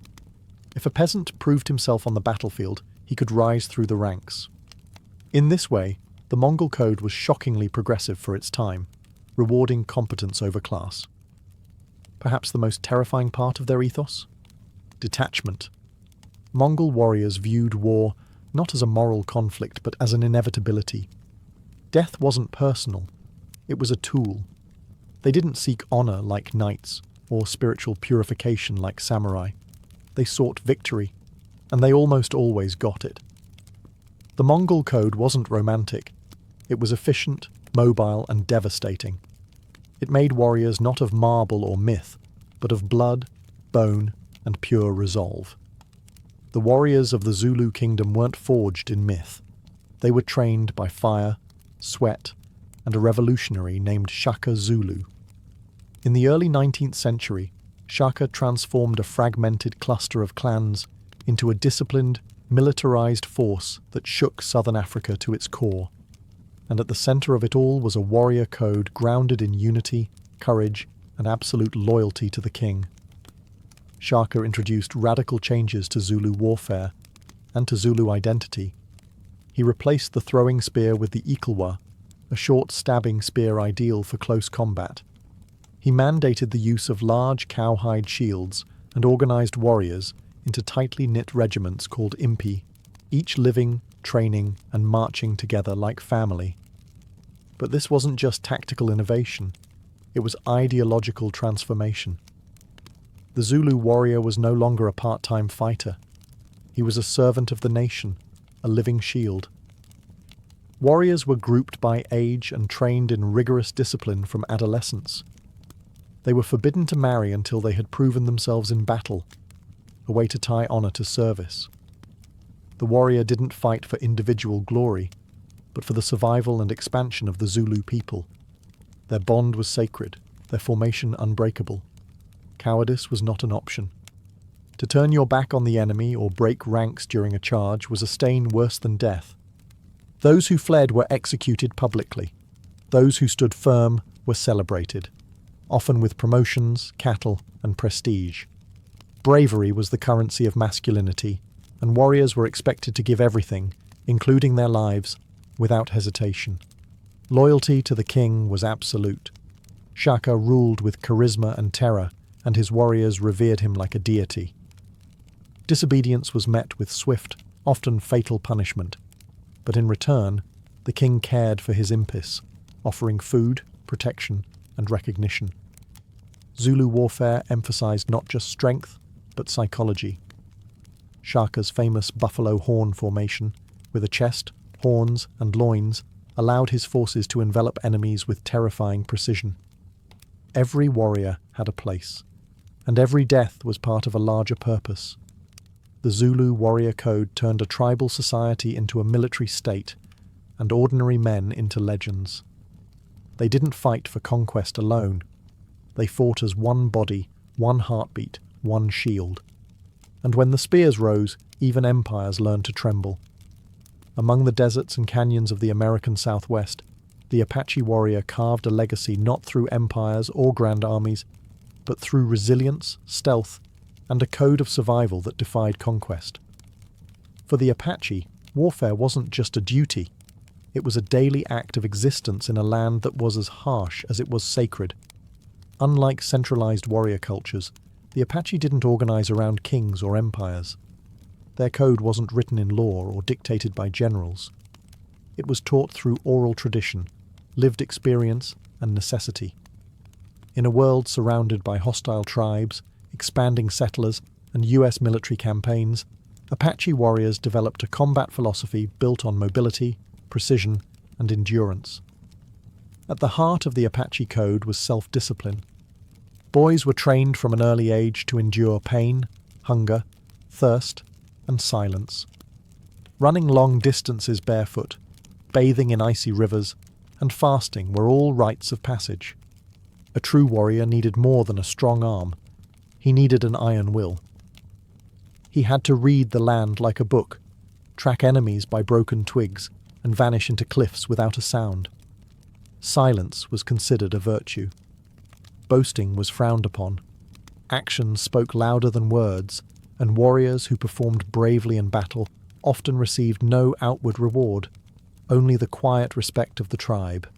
If a peasant proved himself on the battlefield, he could rise through the ranks. In this way, the Mongol code was shockingly progressive for its time, rewarding competence over class. Perhaps the most terrifying part of their ethos? Detachment. Mongol warriors viewed war not as a moral conflict, but as an inevitability. Death wasn't personal. It was a tool. They didn't seek honor like knights, or spiritual purification like samurai. They sought victory, and they almost always got it. The Mongol code wasn't romantic. It was efficient, mobile, and devastating. It made warriors not of marble or myth, but of blood, bone, and pure resolve. The warriors of the Zulu kingdom weren't forged in myth. They were trained by fire, sweat, and a revolutionary named Shaka Zulu. In the early 19th century, Shaka transformed a fragmented cluster of clans into a disciplined, militarized force that shook southern Africa to its core. And at the center of it all was a warrior code grounded in unity, courage, and absolute loyalty to the king. Shaka introduced radical changes to Zulu warfare and to Zulu identity. He replaced the throwing spear with the ikulwa, a short stabbing spear ideal for close combat. He mandated the use of large cowhide shields and organized warriors into tightly knit regiments called impi, each living, training, and marching together like family. But this wasn't just tactical innovation, it was ideological transformation. The Zulu warrior was no longer a part-time fighter. He was a servant of the nation, a living shield. Warriors were grouped by age and trained in rigorous discipline from adolescence. They were forbidden to marry until they had proven themselves in battle, a way to tie honor to service. The warrior didn't fight for individual glory, but for the survival and expansion of the Zulu people. Their bond was sacred, their formation unbreakable. Cowardice was not an option. To turn your back on the enemy or break ranks during a charge was a stain worse than death. Those who fled were executed publicly. Those who stood firm were celebrated, often with promotions, cattle, and prestige. Bravery was the currency of masculinity, and warriors were expected to give everything, including their lives, without hesitation. Loyalty to the king was absolute. Shaka ruled with charisma and terror, and his warriors revered him like a deity. Disobedience was met with swift, often fatal punishment. but in return, the king cared for his impis, offering food, protection, and recognition. Zulu warfare emphasized not just strength, but psychology. Shaka's famous buffalo horn formation, with a chest, horns, and loins, allowed his forces to envelop enemies with terrifying precision. Every warrior had a place, and every death was part of a larger purpose. The Zulu warrior code turned a tribal society into a military state, and ordinary men into legends. They didn't fight for conquest alone. They fought as one body, one heartbeat, one shield. And when the spears rose, even empires learned to tremble. Among the deserts and canyons of the American Southwest, the Apache warrior carved a legacy not through empires or grand armies, but through resilience, stealth, and a code of survival that defied conquest. For the Apache, warfare wasn't just a duty. It was a daily act of existence in a land that was as harsh as it was sacred. Unlike centralized warrior cultures, the Apache didn't organize around kings or empires. Their code wasn't written in law or dictated by generals. It was taught through oral tradition, lived experience, and necessity. In a world surrounded by hostile tribes, expanding settlers, and US military campaigns, Apache warriors developed a combat philosophy built on mobility, precision, and endurance. At the heart of the Apache code was self-discipline. Boys were trained from an early age to endure pain, hunger, thirst, and silence. Running long distances barefoot, bathing in icy rivers, and fasting were all rites of passage. A true warrior needed more than a strong arm. He needed an iron will. He had to read the land like a book, track enemies by broken twigs, and vanish into cliffs without a sound. Silence was considered a virtue. Boasting was frowned upon. Actions spoke louder than words, and warriors who performed bravely in battle often received no outward reward, only the quiet respect of the tribe.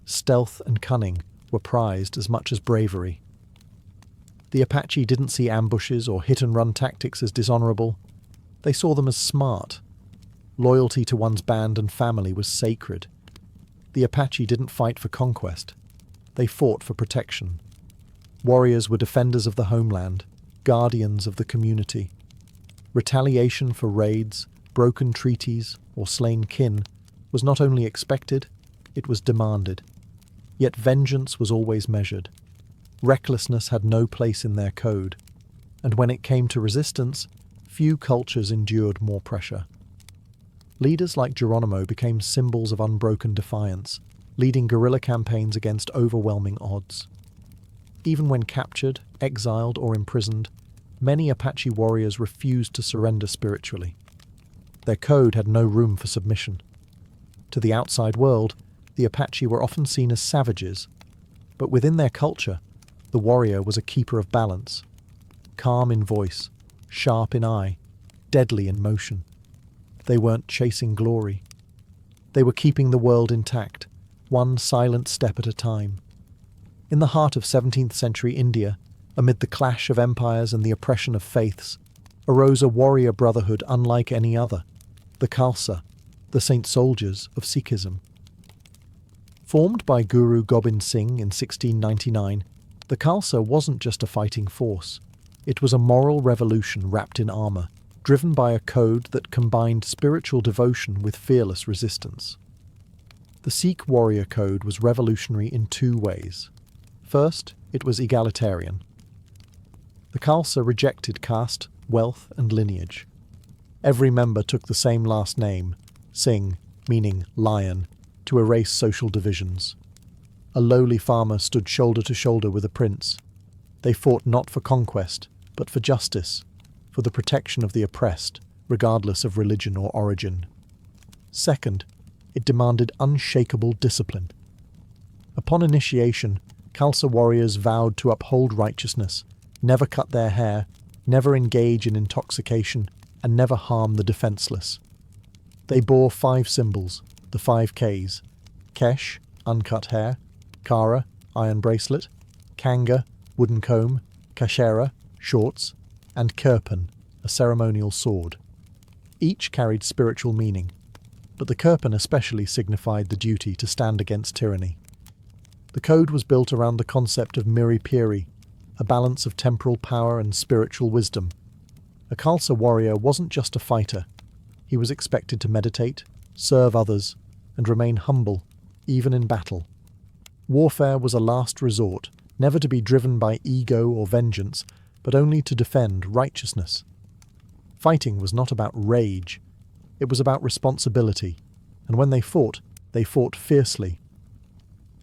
Stealth and cunning were prized as much as bravery. The Apache didn't see ambushes or hit-and-run tactics as dishonorable. They saw them as smart. Loyalty to one's band and family was sacred. The Apache didn't fight for conquest. They fought for protection. Warriors were defenders of the homeland, guardians of the community. Retaliation for raids, broken treaties, or slain kin was not only expected, it was demanded. Yet vengeance was always measured. Recklessness had no place in their code, and when it came to resistance, few cultures endured more pressure. Leaders like Geronimo became symbols of unbroken defiance, leading guerrilla campaigns against overwhelming odds. Even when captured, exiled, or imprisoned, many Apache warriors refused to surrender spiritually. Their code had no room for submission. To the outside world, the Apache were often seen as savages, but within their culture, the warrior was a keeper of balance, calm in voice, sharp in eye, deadly in motion. They weren't chasing glory. They were keeping the world intact, one silent step at a time. In the heart of 17th century India, amid the clash of empires and the oppression of faiths, arose a warrior brotherhood unlike any other, the Khalsa, the Saint Soldiers of Sikhism. Formed by Guru Gobind Singh in 1699, the Khalsa wasn't just a fighting force. It was a moral revolution wrapped in armour, driven by a code that combined spiritual devotion with fearless resistance. The Sikh warrior code was revolutionary in two ways. First, it was egalitarian. The Khalsa rejected caste, wealth, and lineage. Every member took the same last name, Singh, meaning lion, to erase social divisions. A lowly farmer stood shoulder to shoulder with a prince. They fought not for conquest, but for justice, for the protection of the oppressed, regardless of religion or origin. Second, it demanded unshakable discipline. Upon initiation, Khalsa warriors vowed to uphold righteousness, never cut their hair, never engage in intoxication, and never harm the defenseless. They bore 5 symbols, the 5 Ks: Kesh, uncut hair; Kara, iron bracelet; Kanga, wooden comb; Kashera, shorts; and Kirpan, a ceremonial sword. Each carried spiritual meaning. but the Kirpan especially signified the duty to stand against tyranny. The code was built around the concept of miri piri, a balance of temporal power and spiritual wisdom. A Khalsa warrior wasn't just a fighter. He was expected to meditate, serve others, and remain humble, even in battle. Warfare was a last resort, never to be driven by ego or vengeance, but only to defend righteousness. Fighting was not about rage. It was about responsibility, and when they fought fiercely.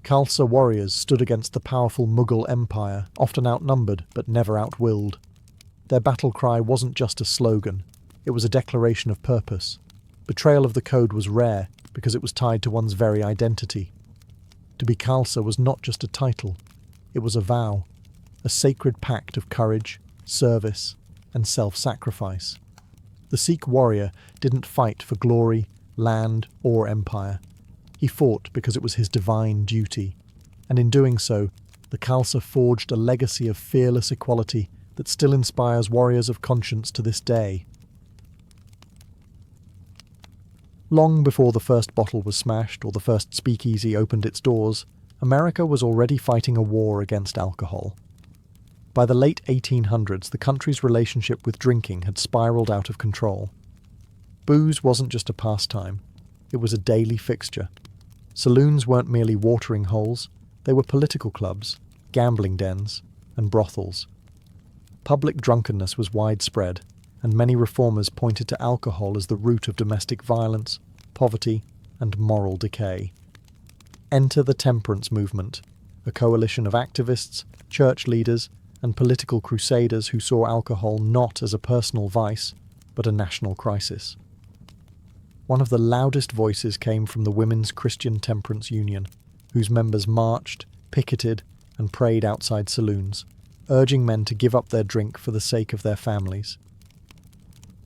Khalsa warriors stood against the powerful Mughal Empire, often outnumbered but never outwilled. Their battle cry wasn't just a slogan, it was a declaration of purpose. Betrayal of the code was rare because it was tied to one's very identity. To be Khalsa was not just a title, it was a vow, a sacred pact of courage, service, and self-sacrifice. The Sikh warrior didn't fight for glory, land, or empire. He fought because it was his divine duty, and in doing so, the Khalsa forged a legacy of fearless equality that still inspires warriors of conscience to this day. Long before the first bottle was smashed or the first speakeasy opened its doors, America was already fighting a war against alcohol. By the late 1800s, the country's relationship with drinking had spiraled out of control. Booze wasn't just a pastime, it was a daily fixture. Saloons weren't merely watering holes, they were political clubs, gambling dens, and brothels. Public drunkenness was widespread, and many reformers pointed to alcohol as the root of domestic violence, poverty, and moral decay. Enter the temperance movement, a coalition of activists, church leaders, and political crusaders who saw alcohol not as a personal vice, but a national crisis. One of the loudest voices came from the Women's Christian Temperance Union, whose members marched, picketed, and prayed outside saloons, urging men to give up their drink for the sake of their families.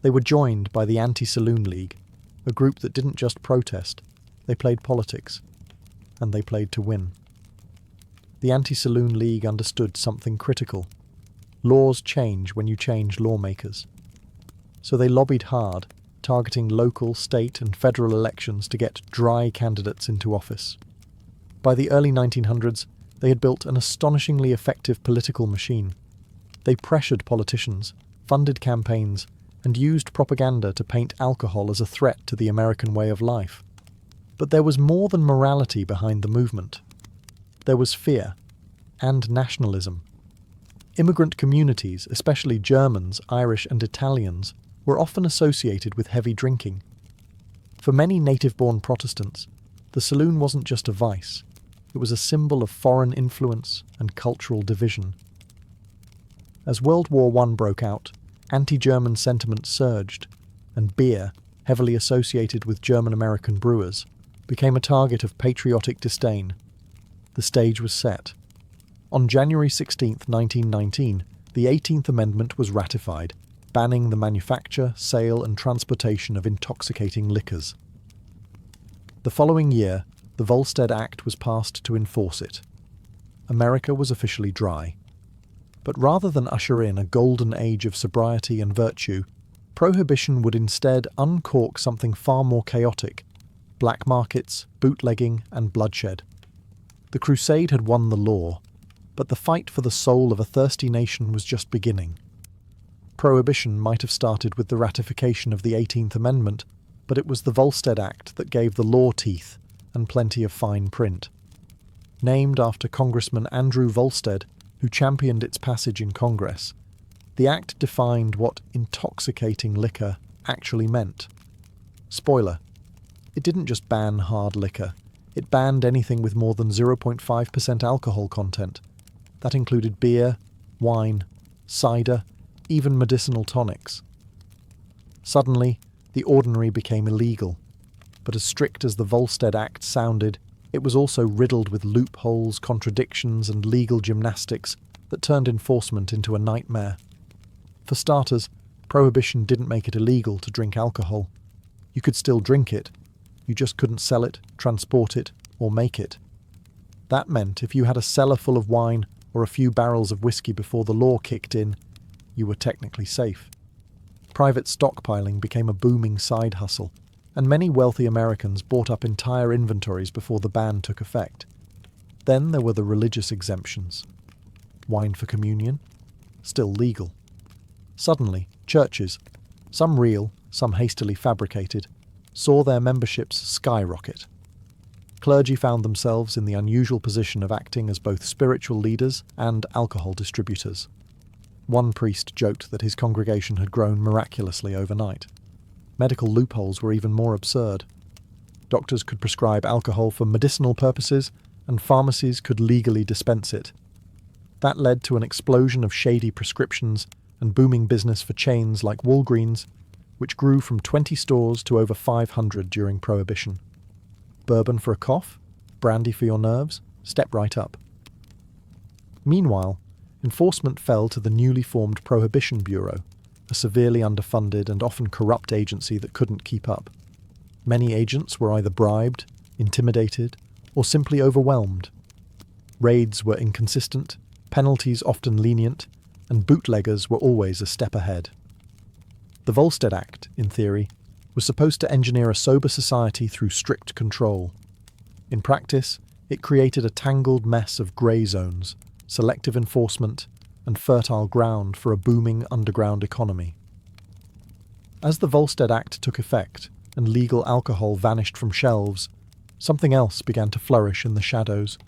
They were joined by the Anti-Saloon League, a group that didn't just protest, they played politics, and they played to win. The Anti-Saloon League understood something critical. Laws change when you change lawmakers. So they lobbied hard, targeting local, state, and federal elections to get dry candidates into office. By the early 1900s, they had built an astonishingly effective political machine. They pressured politicians, funded campaigns, and used propaganda to paint alcohol as a threat to the American way of life. But there was more than morality behind the movement. There was fear and nationalism. Immigrant communities, especially Germans, Irish, and Italians, were often associated with heavy drinking. For many native-born Protestants, the saloon wasn't just a vice, it was a symbol of foreign influence and cultural division. As World War I broke out, anti-German sentiment surged, and beer, heavily associated with German-American brewers, became a target of patriotic disdain. The stage was set. On January 16, 1919, the 18th Amendment was ratified, banning the manufacture, sale, and transportation of intoxicating liquors. The following year, the Volstead Act was passed to enforce it. America was officially dry. But rather than usher in a golden age of sobriety and virtue, Prohibition would instead uncork something far more chaotic: black markets, bootlegging, and bloodshed. The crusade had won the law, but the fight for the soul of a thirsty nation was just beginning. Prohibition might have started with the ratification of the 18th Amendment, but it was the Volstead Act that gave the law teeth and plenty of fine print. Named after Congressman Andrew Volstead, who championed its passage in Congress, the Act defined what intoxicating liquor actually meant. Spoiler: it didn't just ban hard liquor, it banned anything with more than 0.5% alcohol content. That included beer, wine, cider, even medicinal tonics. Suddenly, the ordinary became illegal, but as strict as the Volstead Act sounded, it was also riddled with loopholes, contradictions, and legal gymnastics that turned enforcement into a nightmare. For starters, Prohibition didn't make it illegal to drink alcohol. You could still drink it, you just couldn't sell it, transport it, or make it. That meant if you had a cellar full of wine or a few barrels of whiskey before the law kicked in, you were technically safe. Private stockpiling became a booming side hustle, and many wealthy Americans bought up entire inventories before the ban took effect. Then there were the religious exemptions. Wine for communion? Still legal. Suddenly, churches, some real, some hastily fabricated, saw their memberships skyrocket. Clergy found themselves in the unusual position of acting as both spiritual leaders and alcohol distributors. One priest joked that his congregation had grown miraculously overnight. Medical loopholes were even more absurd. Doctors could prescribe alcohol for medicinal purposes, and pharmacies could legally dispense it. That led to an explosion of shady prescriptions and booming business for chains like Walgreens, which grew from 20 stores to over 500 during Prohibition. Bourbon for a cough? Brandy for your nerves? Step right up. Meanwhile, enforcement fell to the newly formed Prohibition Bureau, a severely underfunded and often corrupt agency that couldn't keep up. Many agents were either bribed, intimidated, or simply overwhelmed. Raids were inconsistent, penalties often lenient, and bootleggers were always a step ahead. The Volstead Act, in theory, was supposed to engineer a sober society through strict control. In practice, it created a tangled mess of grey zones, selective enforcement, and fertile ground for a booming underground economy. As the Volstead Act took effect and legal alcohol vanished from shelves, something else began to flourish in the shadows: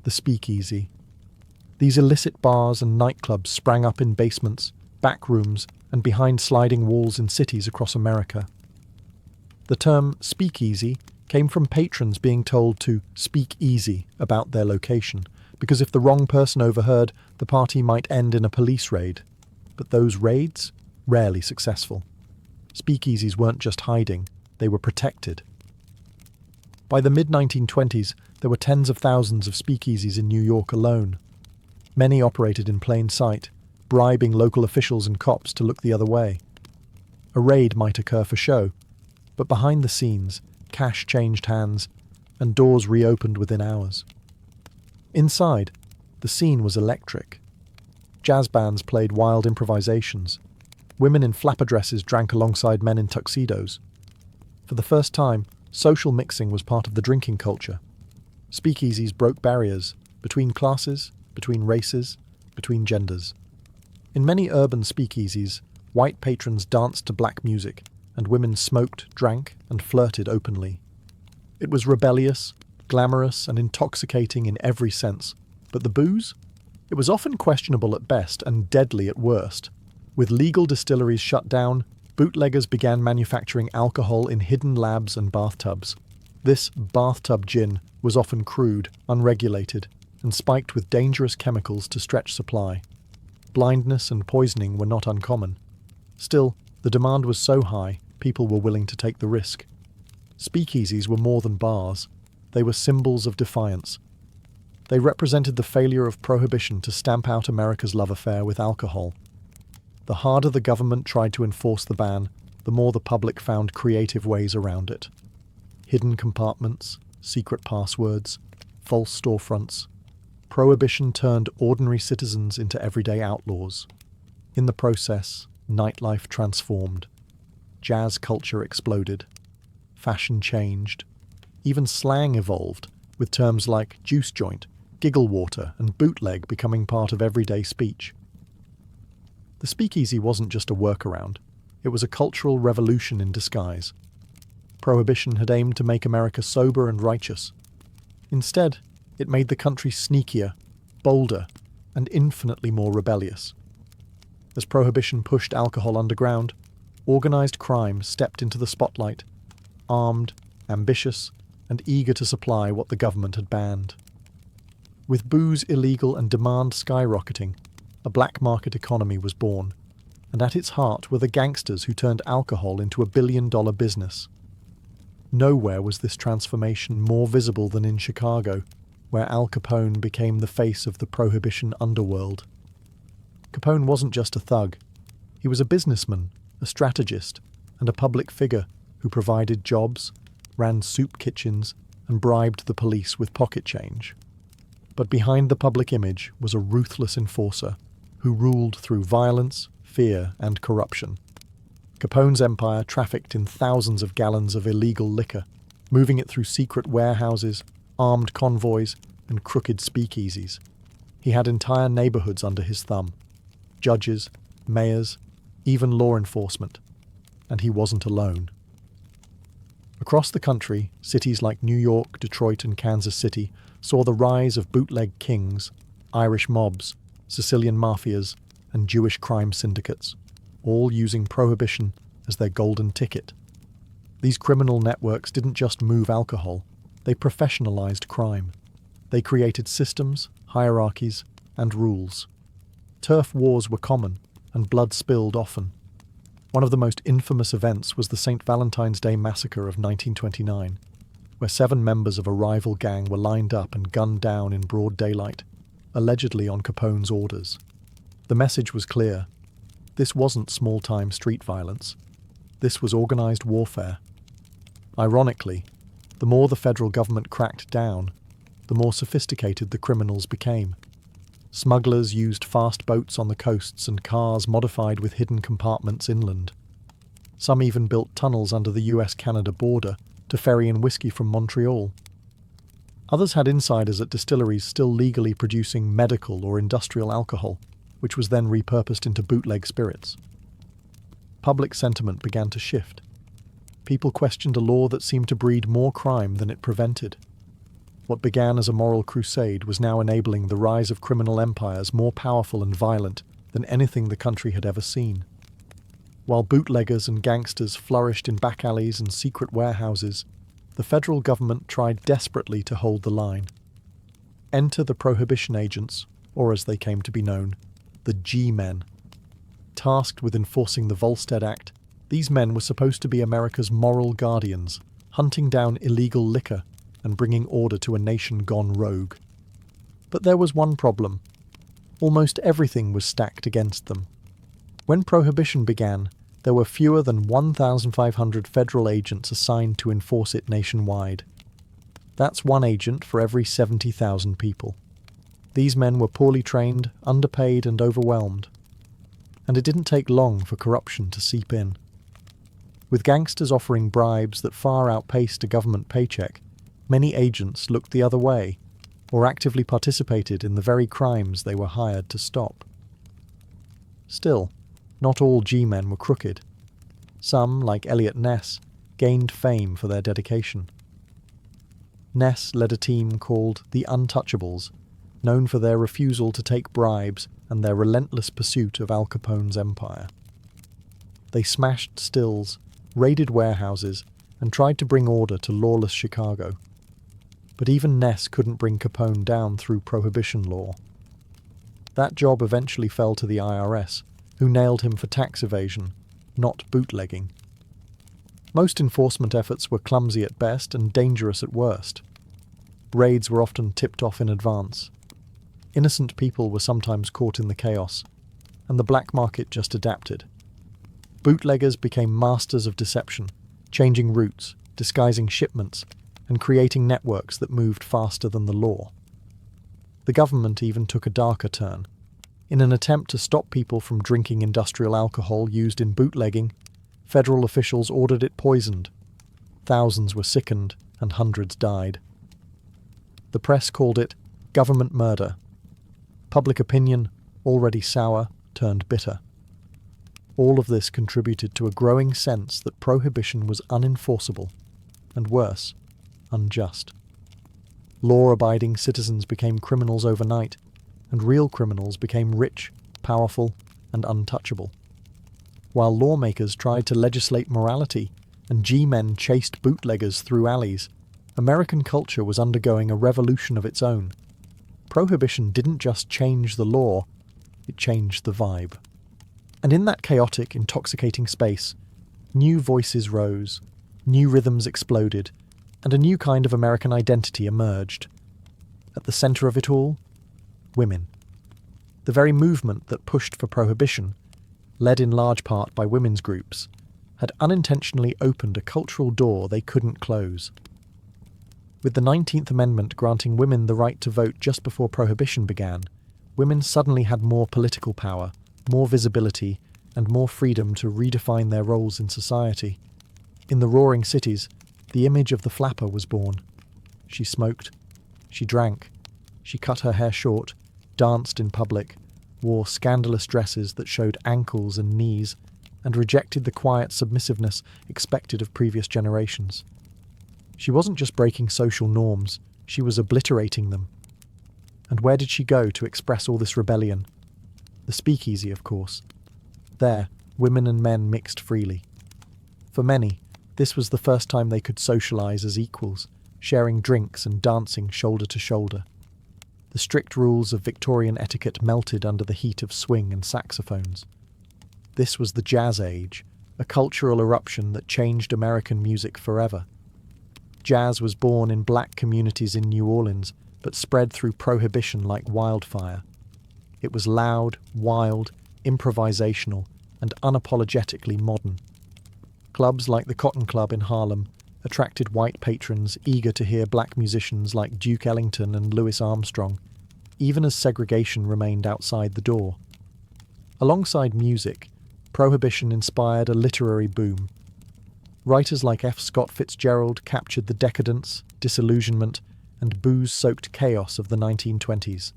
the speakeasy. These illicit bars and nightclubs sprang up in basements, back rooms, and behind sliding walls in cities across America. The term speakeasy came from patrons being told to speak easy about their location, because if the wrong person overheard, the party might end in a police raid. But those raids? Rarely successful. Speakeasies weren't just hiding, they were protected. By the mid-1920s, there were tens of thousands of speakeasies in New York alone. Many operated in plain sight, bribing local officials and cops to look the other way. A raid might occur for show, but behind the scenes, cash changed hands, and doors reopened within hours. Inside, the scene was electric. Jazz bands played wild improvisations. Women in flapper dresses drank alongside men in tuxedos. For the first time, social mixing was part of the drinking culture. Speakeasies broke barriers between classes, between races, between genders. In many urban speakeasies, white patrons danced to black music, and women smoked, drank, and flirted openly. It was rebellious, glamorous, and intoxicating in every sense. But the booze? It was often questionable at best and deadly at worst. With legal distilleries shut down, bootleggers began manufacturing alcohol in hidden labs and bathtubs. This bathtub gin was often crude, unregulated, and spiked with dangerous chemicals to stretch supply. Blindness and poisoning were not uncommon. Still, the demand was so high, people were willing to take the risk. Speakeasies were more than bars. They were symbols of defiance. They represented the failure of Prohibition to stamp out America's love affair with alcohol. The harder the government tried to enforce the ban, the more the public found creative ways around it. Hidden compartments, secret passwords, false storefronts. Prohibition turned ordinary citizens into everyday outlaws. In the process, nightlife transformed. Jazz culture exploded. Fashion changed. Even slang evolved, with terms like juice joint, giggle water, and bootleg becoming part of everyday speech. The speakeasy wasn't just a workaround. It was a cultural revolution in disguise. Prohibition had aimed to make America sober and righteous. Instead, it made the country sneakier, bolder, and infinitely more rebellious. As Prohibition pushed alcohol underground, organized crime stepped into the spotlight, armed, ambitious, and eager to supply what the government had banned. With booze illegal and demand skyrocketing, a black market economy was born, and at its heart were the gangsters who turned alcohol into a billion-dollar business. Nowhere was this transformation more visible than in Chicago, where Al Capone became the face of the Prohibition underworld. Capone wasn't just a thug. He was a businessman, a strategist, and a public figure who provided jobs, ran soup kitchens, and bribed the police with pocket change. But behind the public image was a ruthless enforcer who ruled through violence, fear, and corruption. Capone's empire trafficked in thousands of gallons of illegal liquor, moving it through secret warehouses, armed convoys, and crooked speakeasies. He had entire neighborhoods under his thumb, judges, mayors, even law enforcement, and he wasn't alone. Across the country, cities like New York, Detroit, and Kansas City saw the rise of bootleg kings, Irish mobs, Sicilian mafias, and Jewish crime syndicates, all using prohibition as their golden ticket. These criminal networks didn't just move alcohol, they professionalized crime. They created systems, hierarchies, and rules. Turf wars were common, and blood spilled often. One of the most infamous events was the St. Valentine's Day Massacre of 1929, where 7 members of a rival gang were lined up and gunned down in broad daylight, allegedly on Capone's orders. The message was clear. This wasn't small-time street violence. This was organized warfare. Ironically, the more the federal government cracked down, the more sophisticated the criminals became. Smugglers used fast boats on the coasts and cars modified with hidden compartments inland. Some even built tunnels under the US-Canada border to ferry in whiskey from Montreal. Others had insiders at distilleries still legally producing medical or industrial alcohol, which was then repurposed into bootleg spirits. Public sentiment began to shift. People questioned a law that seemed to breed more crime than it prevented. What began as a moral crusade was now enabling the rise of criminal empires more powerful and violent than anything the country had ever seen. While bootleggers and gangsters flourished in back alleys and secret warehouses, the federal government tried desperately to hold the line. Enter the Prohibition agents, or as they came to be known, the G-men. Tasked with enforcing the Volstead Act, these men were supposed to be America's moral guardians, hunting down illegal liquor and bringing order to a nation gone rogue. But there was one problem. Almost everything was stacked against them. When Prohibition began, there were fewer than 1,500 federal agents assigned to enforce it nationwide. That's one agent for every 70,000 people. These men were poorly trained, underpaid, and overwhelmed. And it didn't take long for corruption to seep in. With gangsters offering bribes that far outpaced a government paycheck, many agents looked the other way, or actively participated in the very crimes they were hired to stop. Still, not all G-men were crooked. Some, like Elliot Ness, gained fame for their dedication. Ness led a team called the Untouchables, known for their refusal to take bribes and their relentless pursuit of Al Capone's empire. They smashed stills, raided warehouses, and tried to bring order to lawless Chicago. But even Ness couldn't bring Capone down through prohibition law. That job eventually fell to the IRS, who nailed him for tax evasion, not bootlegging. Most enforcement efforts were clumsy at best and dangerous at worst. Raids were often tipped off in advance. Innocent people were sometimes caught in the chaos, and the black market just adapted. Bootleggers became masters of deception, changing routes, disguising shipments, and creating networks that moved faster than the law. The government even took a darker turn. In an attempt to stop people from drinking industrial alcohol used in bootlegging, federal officials ordered it poisoned. Thousands were sickened and hundreds died. The press called it government murder. Public opinion, already sour, turned bitter. All of this contributed to a growing sense that prohibition was unenforceable, and worse, unjust. Law-abiding citizens became criminals overnight, and real criminals became rich, powerful, and untouchable. While lawmakers tried to legislate morality and G-men chased bootleggers through alleys, American culture was undergoing a revolution of its own. Prohibition didn't just change the law, it changed the vibe. And in that chaotic, intoxicating space, new voices rose, new rhythms exploded, and a new kind of American identity emerged. At the center of it all, women. The very movement that pushed for prohibition, led in large part by women's groups, had unintentionally opened a cultural door they couldn't close. With the 19th Amendment granting women the right to vote just before Prohibition began, women suddenly had more political power, more visibility, and more freedom to redefine their roles in society. In the roaring cities, the image of the flapper was born. She smoked, she drank, she cut her hair short, danced in public, wore scandalous dresses that showed ankles and knees, and rejected the quiet submissiveness expected of previous generations. She wasn't just breaking social norms, she was obliterating them. And where did she go to express all this rebellion? The speakeasy, of course. There, women and men mixed freely. For many, this was the first time they could socialise as equals, sharing drinks and dancing shoulder to shoulder. The strict rules of Victorian etiquette melted under the heat of swing and saxophones. This was the jazz age, a cultural eruption that changed American music forever. Jazz was born in black communities in New Orleans, but spread through Prohibition like wildfire. It was loud, wild, improvisational, and unapologetically modern. Clubs like the Cotton Club in Harlem attracted white patrons eager to hear black musicians like Duke Ellington and Louis Armstrong, even as segregation remained outside the door. Alongside music, Prohibition inspired a literary boom. Writers like F. Scott Fitzgerald captured the decadence, disillusionment, and booze-soaked chaos of the 1920s.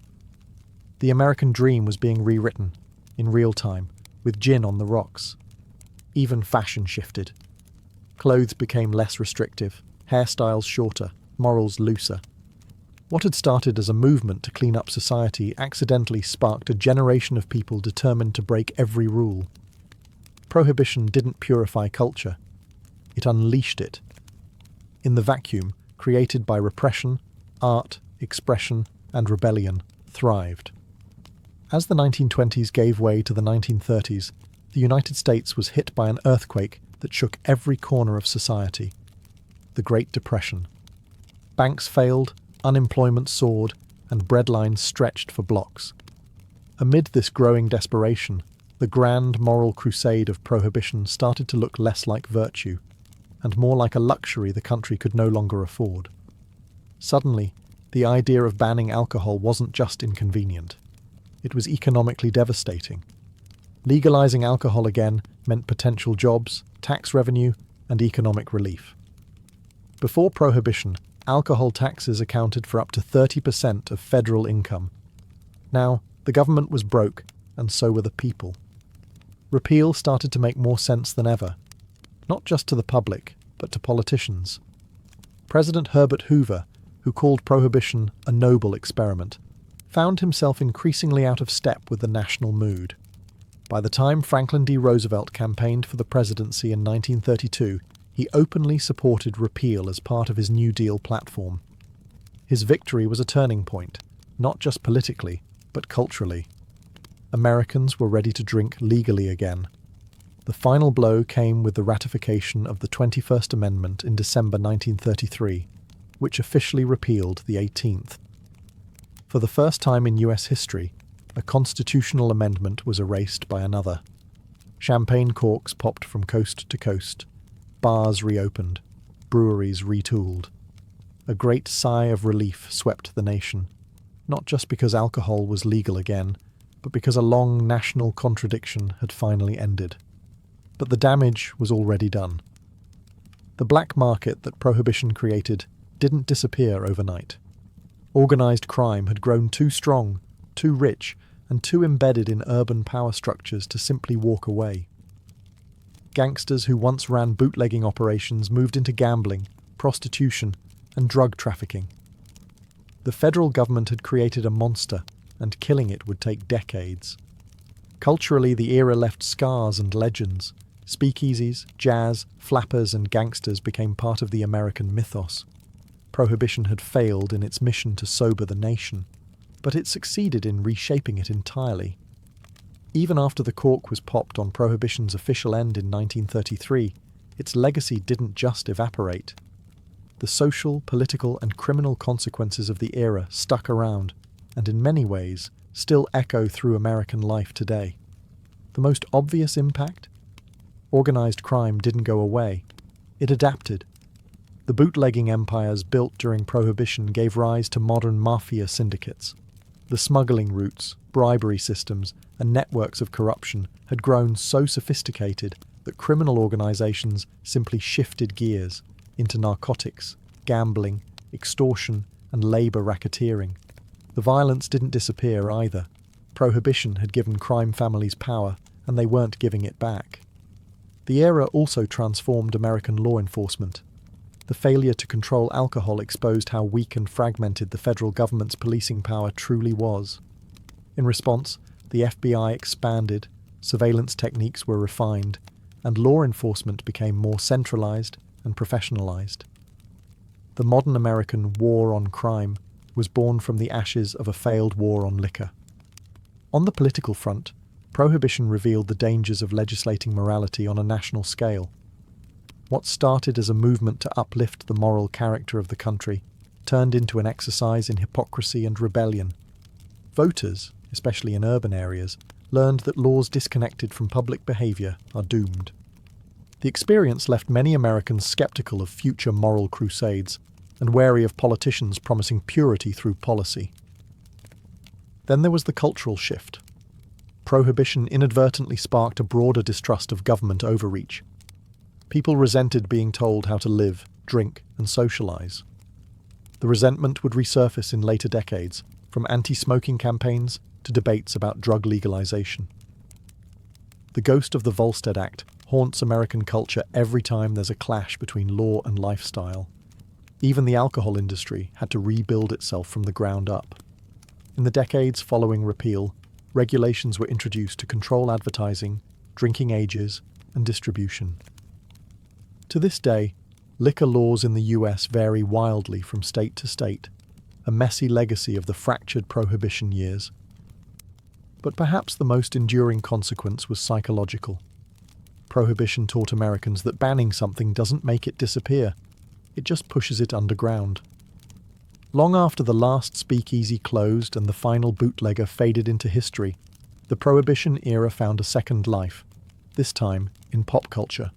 The American dream was being rewritten, in real time, with gin on the rocks. Even fashion shifted. Clothes became less restrictive, hairstyles shorter, morals looser. What had started as a movement to clean up society accidentally sparked a generation of people determined to break every rule. Prohibition didn't purify culture. It unleashed it. In the vacuum, created by repression, art, expression, and rebellion, thrived. As the 1920s gave way to the 1930s, the United States was hit by an earthquake that shook every corner of society. The Great Depression. Banks failed, unemployment soared, and breadlines stretched for blocks. Amid this growing desperation, the grand moral crusade of Prohibition started to look less like virtue, and more like a luxury the country could no longer afford. Suddenly, the idea of banning alcohol wasn't just inconvenient. It was economically devastating. Legalizing alcohol again meant potential jobs, tax revenue, and economic relief. Before Prohibition, alcohol taxes accounted for up to 30% of federal income. Now, the government was broke, and so were the people. Repeal started to make more sense than ever, not just to the public, but to politicians. President Herbert Hoover, who called Prohibition a noble experiment, found himself increasingly out of step with the national mood. By the time Franklin D. Roosevelt campaigned for the presidency in 1932, he openly supported repeal as part of his New Deal platform. His victory was a turning point, not just politically, but culturally. Americans were ready to drink legally again. The final blow came with the ratification of the 21st Amendment in December 1933, which officially repealed the 18th. For the first time in US history, a constitutional amendment was erased by another. Champagne corks popped from coast to coast. Bars reopened. Breweries retooled. A great sigh of relief swept the nation, not just because alcohol was legal again, but because a long national contradiction had finally ended. But the damage was already done. The black market that Prohibition created didn't disappear overnight. Organised crime had grown too strong, too rich, and too embedded in urban power structures to simply walk away. Gangsters who once ran bootlegging operations moved into gambling, prostitution, and drug trafficking. The federal government had created a monster, and killing it would take decades. Culturally, the era left scars and legends. Speakeasies, jazz, flappers, and gangsters became part of the American mythos. Prohibition had failed in its mission to sober the nation, but it succeeded in reshaping it entirely. Even after the cork was popped on Prohibition's official end in 1933, its legacy didn't just evaporate. The social, political, and criminal consequences of the era stuck around, and in many ways, still echo through American life today. The most obvious impact? Organized crime didn't go away. It adapted. The bootlegging empires built during Prohibition gave rise to modern mafia syndicates. The smuggling routes, bribery systems, and networks of corruption had grown so sophisticated that criminal organizations simply shifted gears into narcotics, gambling, extortion, and labor racketeering. The violence didn't disappear either. Prohibition had given crime families power, and they weren't giving it back. The era also transformed American law enforcement. The failure to control alcohol exposed how weak and fragmented the federal government's policing power truly was. In response, the FBI expanded, surveillance techniques were refined, and law enforcement became more centralized and professionalized. The modern American war on crime was born from the ashes of a failed war on liquor. On the political front, Prohibition revealed the dangers of legislating morality on a national scale. What started as a movement to uplift the moral character of the country turned into an exercise in hypocrisy and rebellion. Voters, especially in urban areas, learned that laws disconnected from public behavior are doomed. The experience left many Americans skeptical of future moral crusades and wary of politicians promising purity through policy. Then there was the cultural shift. Prohibition inadvertently sparked a broader distrust of government overreach. People resented being told how to live, drink, and socialize. The resentment would resurface in later decades, from anti-smoking campaigns to debates about drug legalization. The ghost of the Volstead Act haunts American culture every time there's a clash between law and lifestyle. Even the alcohol industry had to rebuild itself from the ground up. In the decades following repeal, regulations were introduced to control advertising, drinking ages, and distribution. To this day, liquor laws in the US vary wildly from state to state, a messy legacy of the fractured Prohibition years. But perhaps the most enduring consequence was psychological. Prohibition taught Americans that banning something doesn't make it disappear, it just pushes it underground. Long after the last speakeasy closed and the final bootlegger faded into history, the Prohibition era found a second life, this time in pop culture.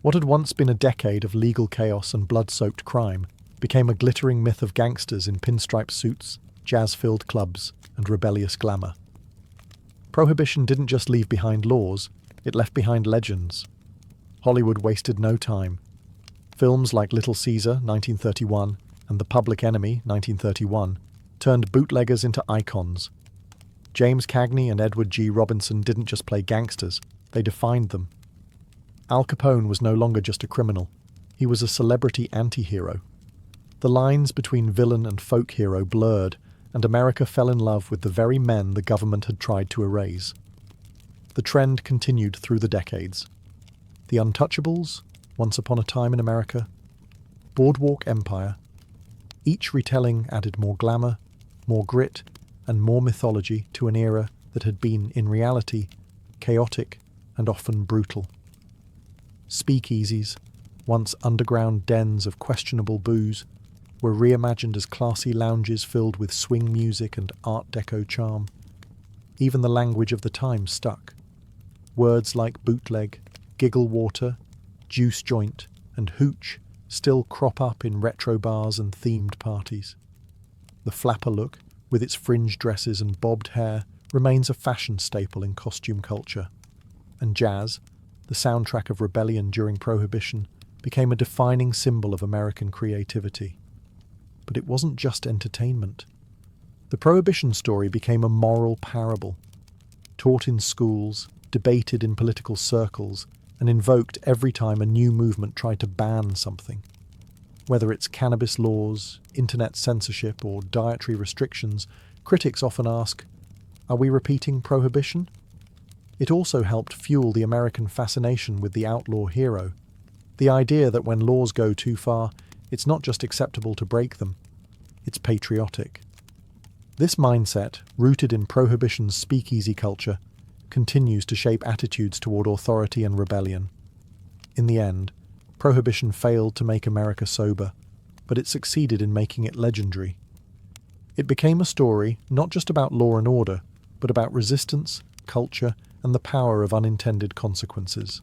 What had once been a decade of legal chaos and blood-soaked crime became a glittering myth of gangsters in pinstripe suits, jazz-filled clubs, and rebellious glamour. Prohibition didn't just leave behind laws, it left behind legends. Hollywood wasted no time. Films like Little Caesar, 1931, and The Public Enemy, 1931, turned bootleggers into icons. James Cagney and Edward G. Robinson didn't just play gangsters, they defined them. Al Capone was no longer just a criminal, he was a celebrity anti-hero. The lines between villain and folk hero blurred, and America fell in love with the very men the government had tried to erase. The trend continued through the decades. The Untouchables, Once Upon a Time in America, Boardwalk Empire. Each retelling added more glamour, more grit, and more mythology to an era that had been, in reality, chaotic and often brutal. Speakeasies, once underground dens of questionable booze, were reimagined as classy lounges filled with swing music and Art Deco charm. Even the language of the time stuck. Words like bootleg, giggle water, juice joint, and hooch still crop up in retro bars and themed parties. The flapper look, with its fringe dresses and bobbed hair, remains a fashion staple in costume culture. And jazz, the soundtrack of rebellion during Prohibition, became a defining symbol of American creativity. But it wasn't just entertainment. The Prohibition story became a moral parable, taught in schools, debated in political circles, and invoked every time a new movement tried to ban something. Whether it's cannabis laws, internet censorship, or dietary restrictions, critics often ask, are we repeating Prohibition? It also helped fuel the American fascination with the outlaw hero. The idea that when laws go too far, it's not just acceptable to break them, it's patriotic. This mindset, rooted in Prohibition's speakeasy culture, continues to shape attitudes toward authority and rebellion. In the end, Prohibition failed to make America sober, but it succeeded in making it legendary. It became a story not just about law and order, but about resistance, culture, and the power of unintended consequences.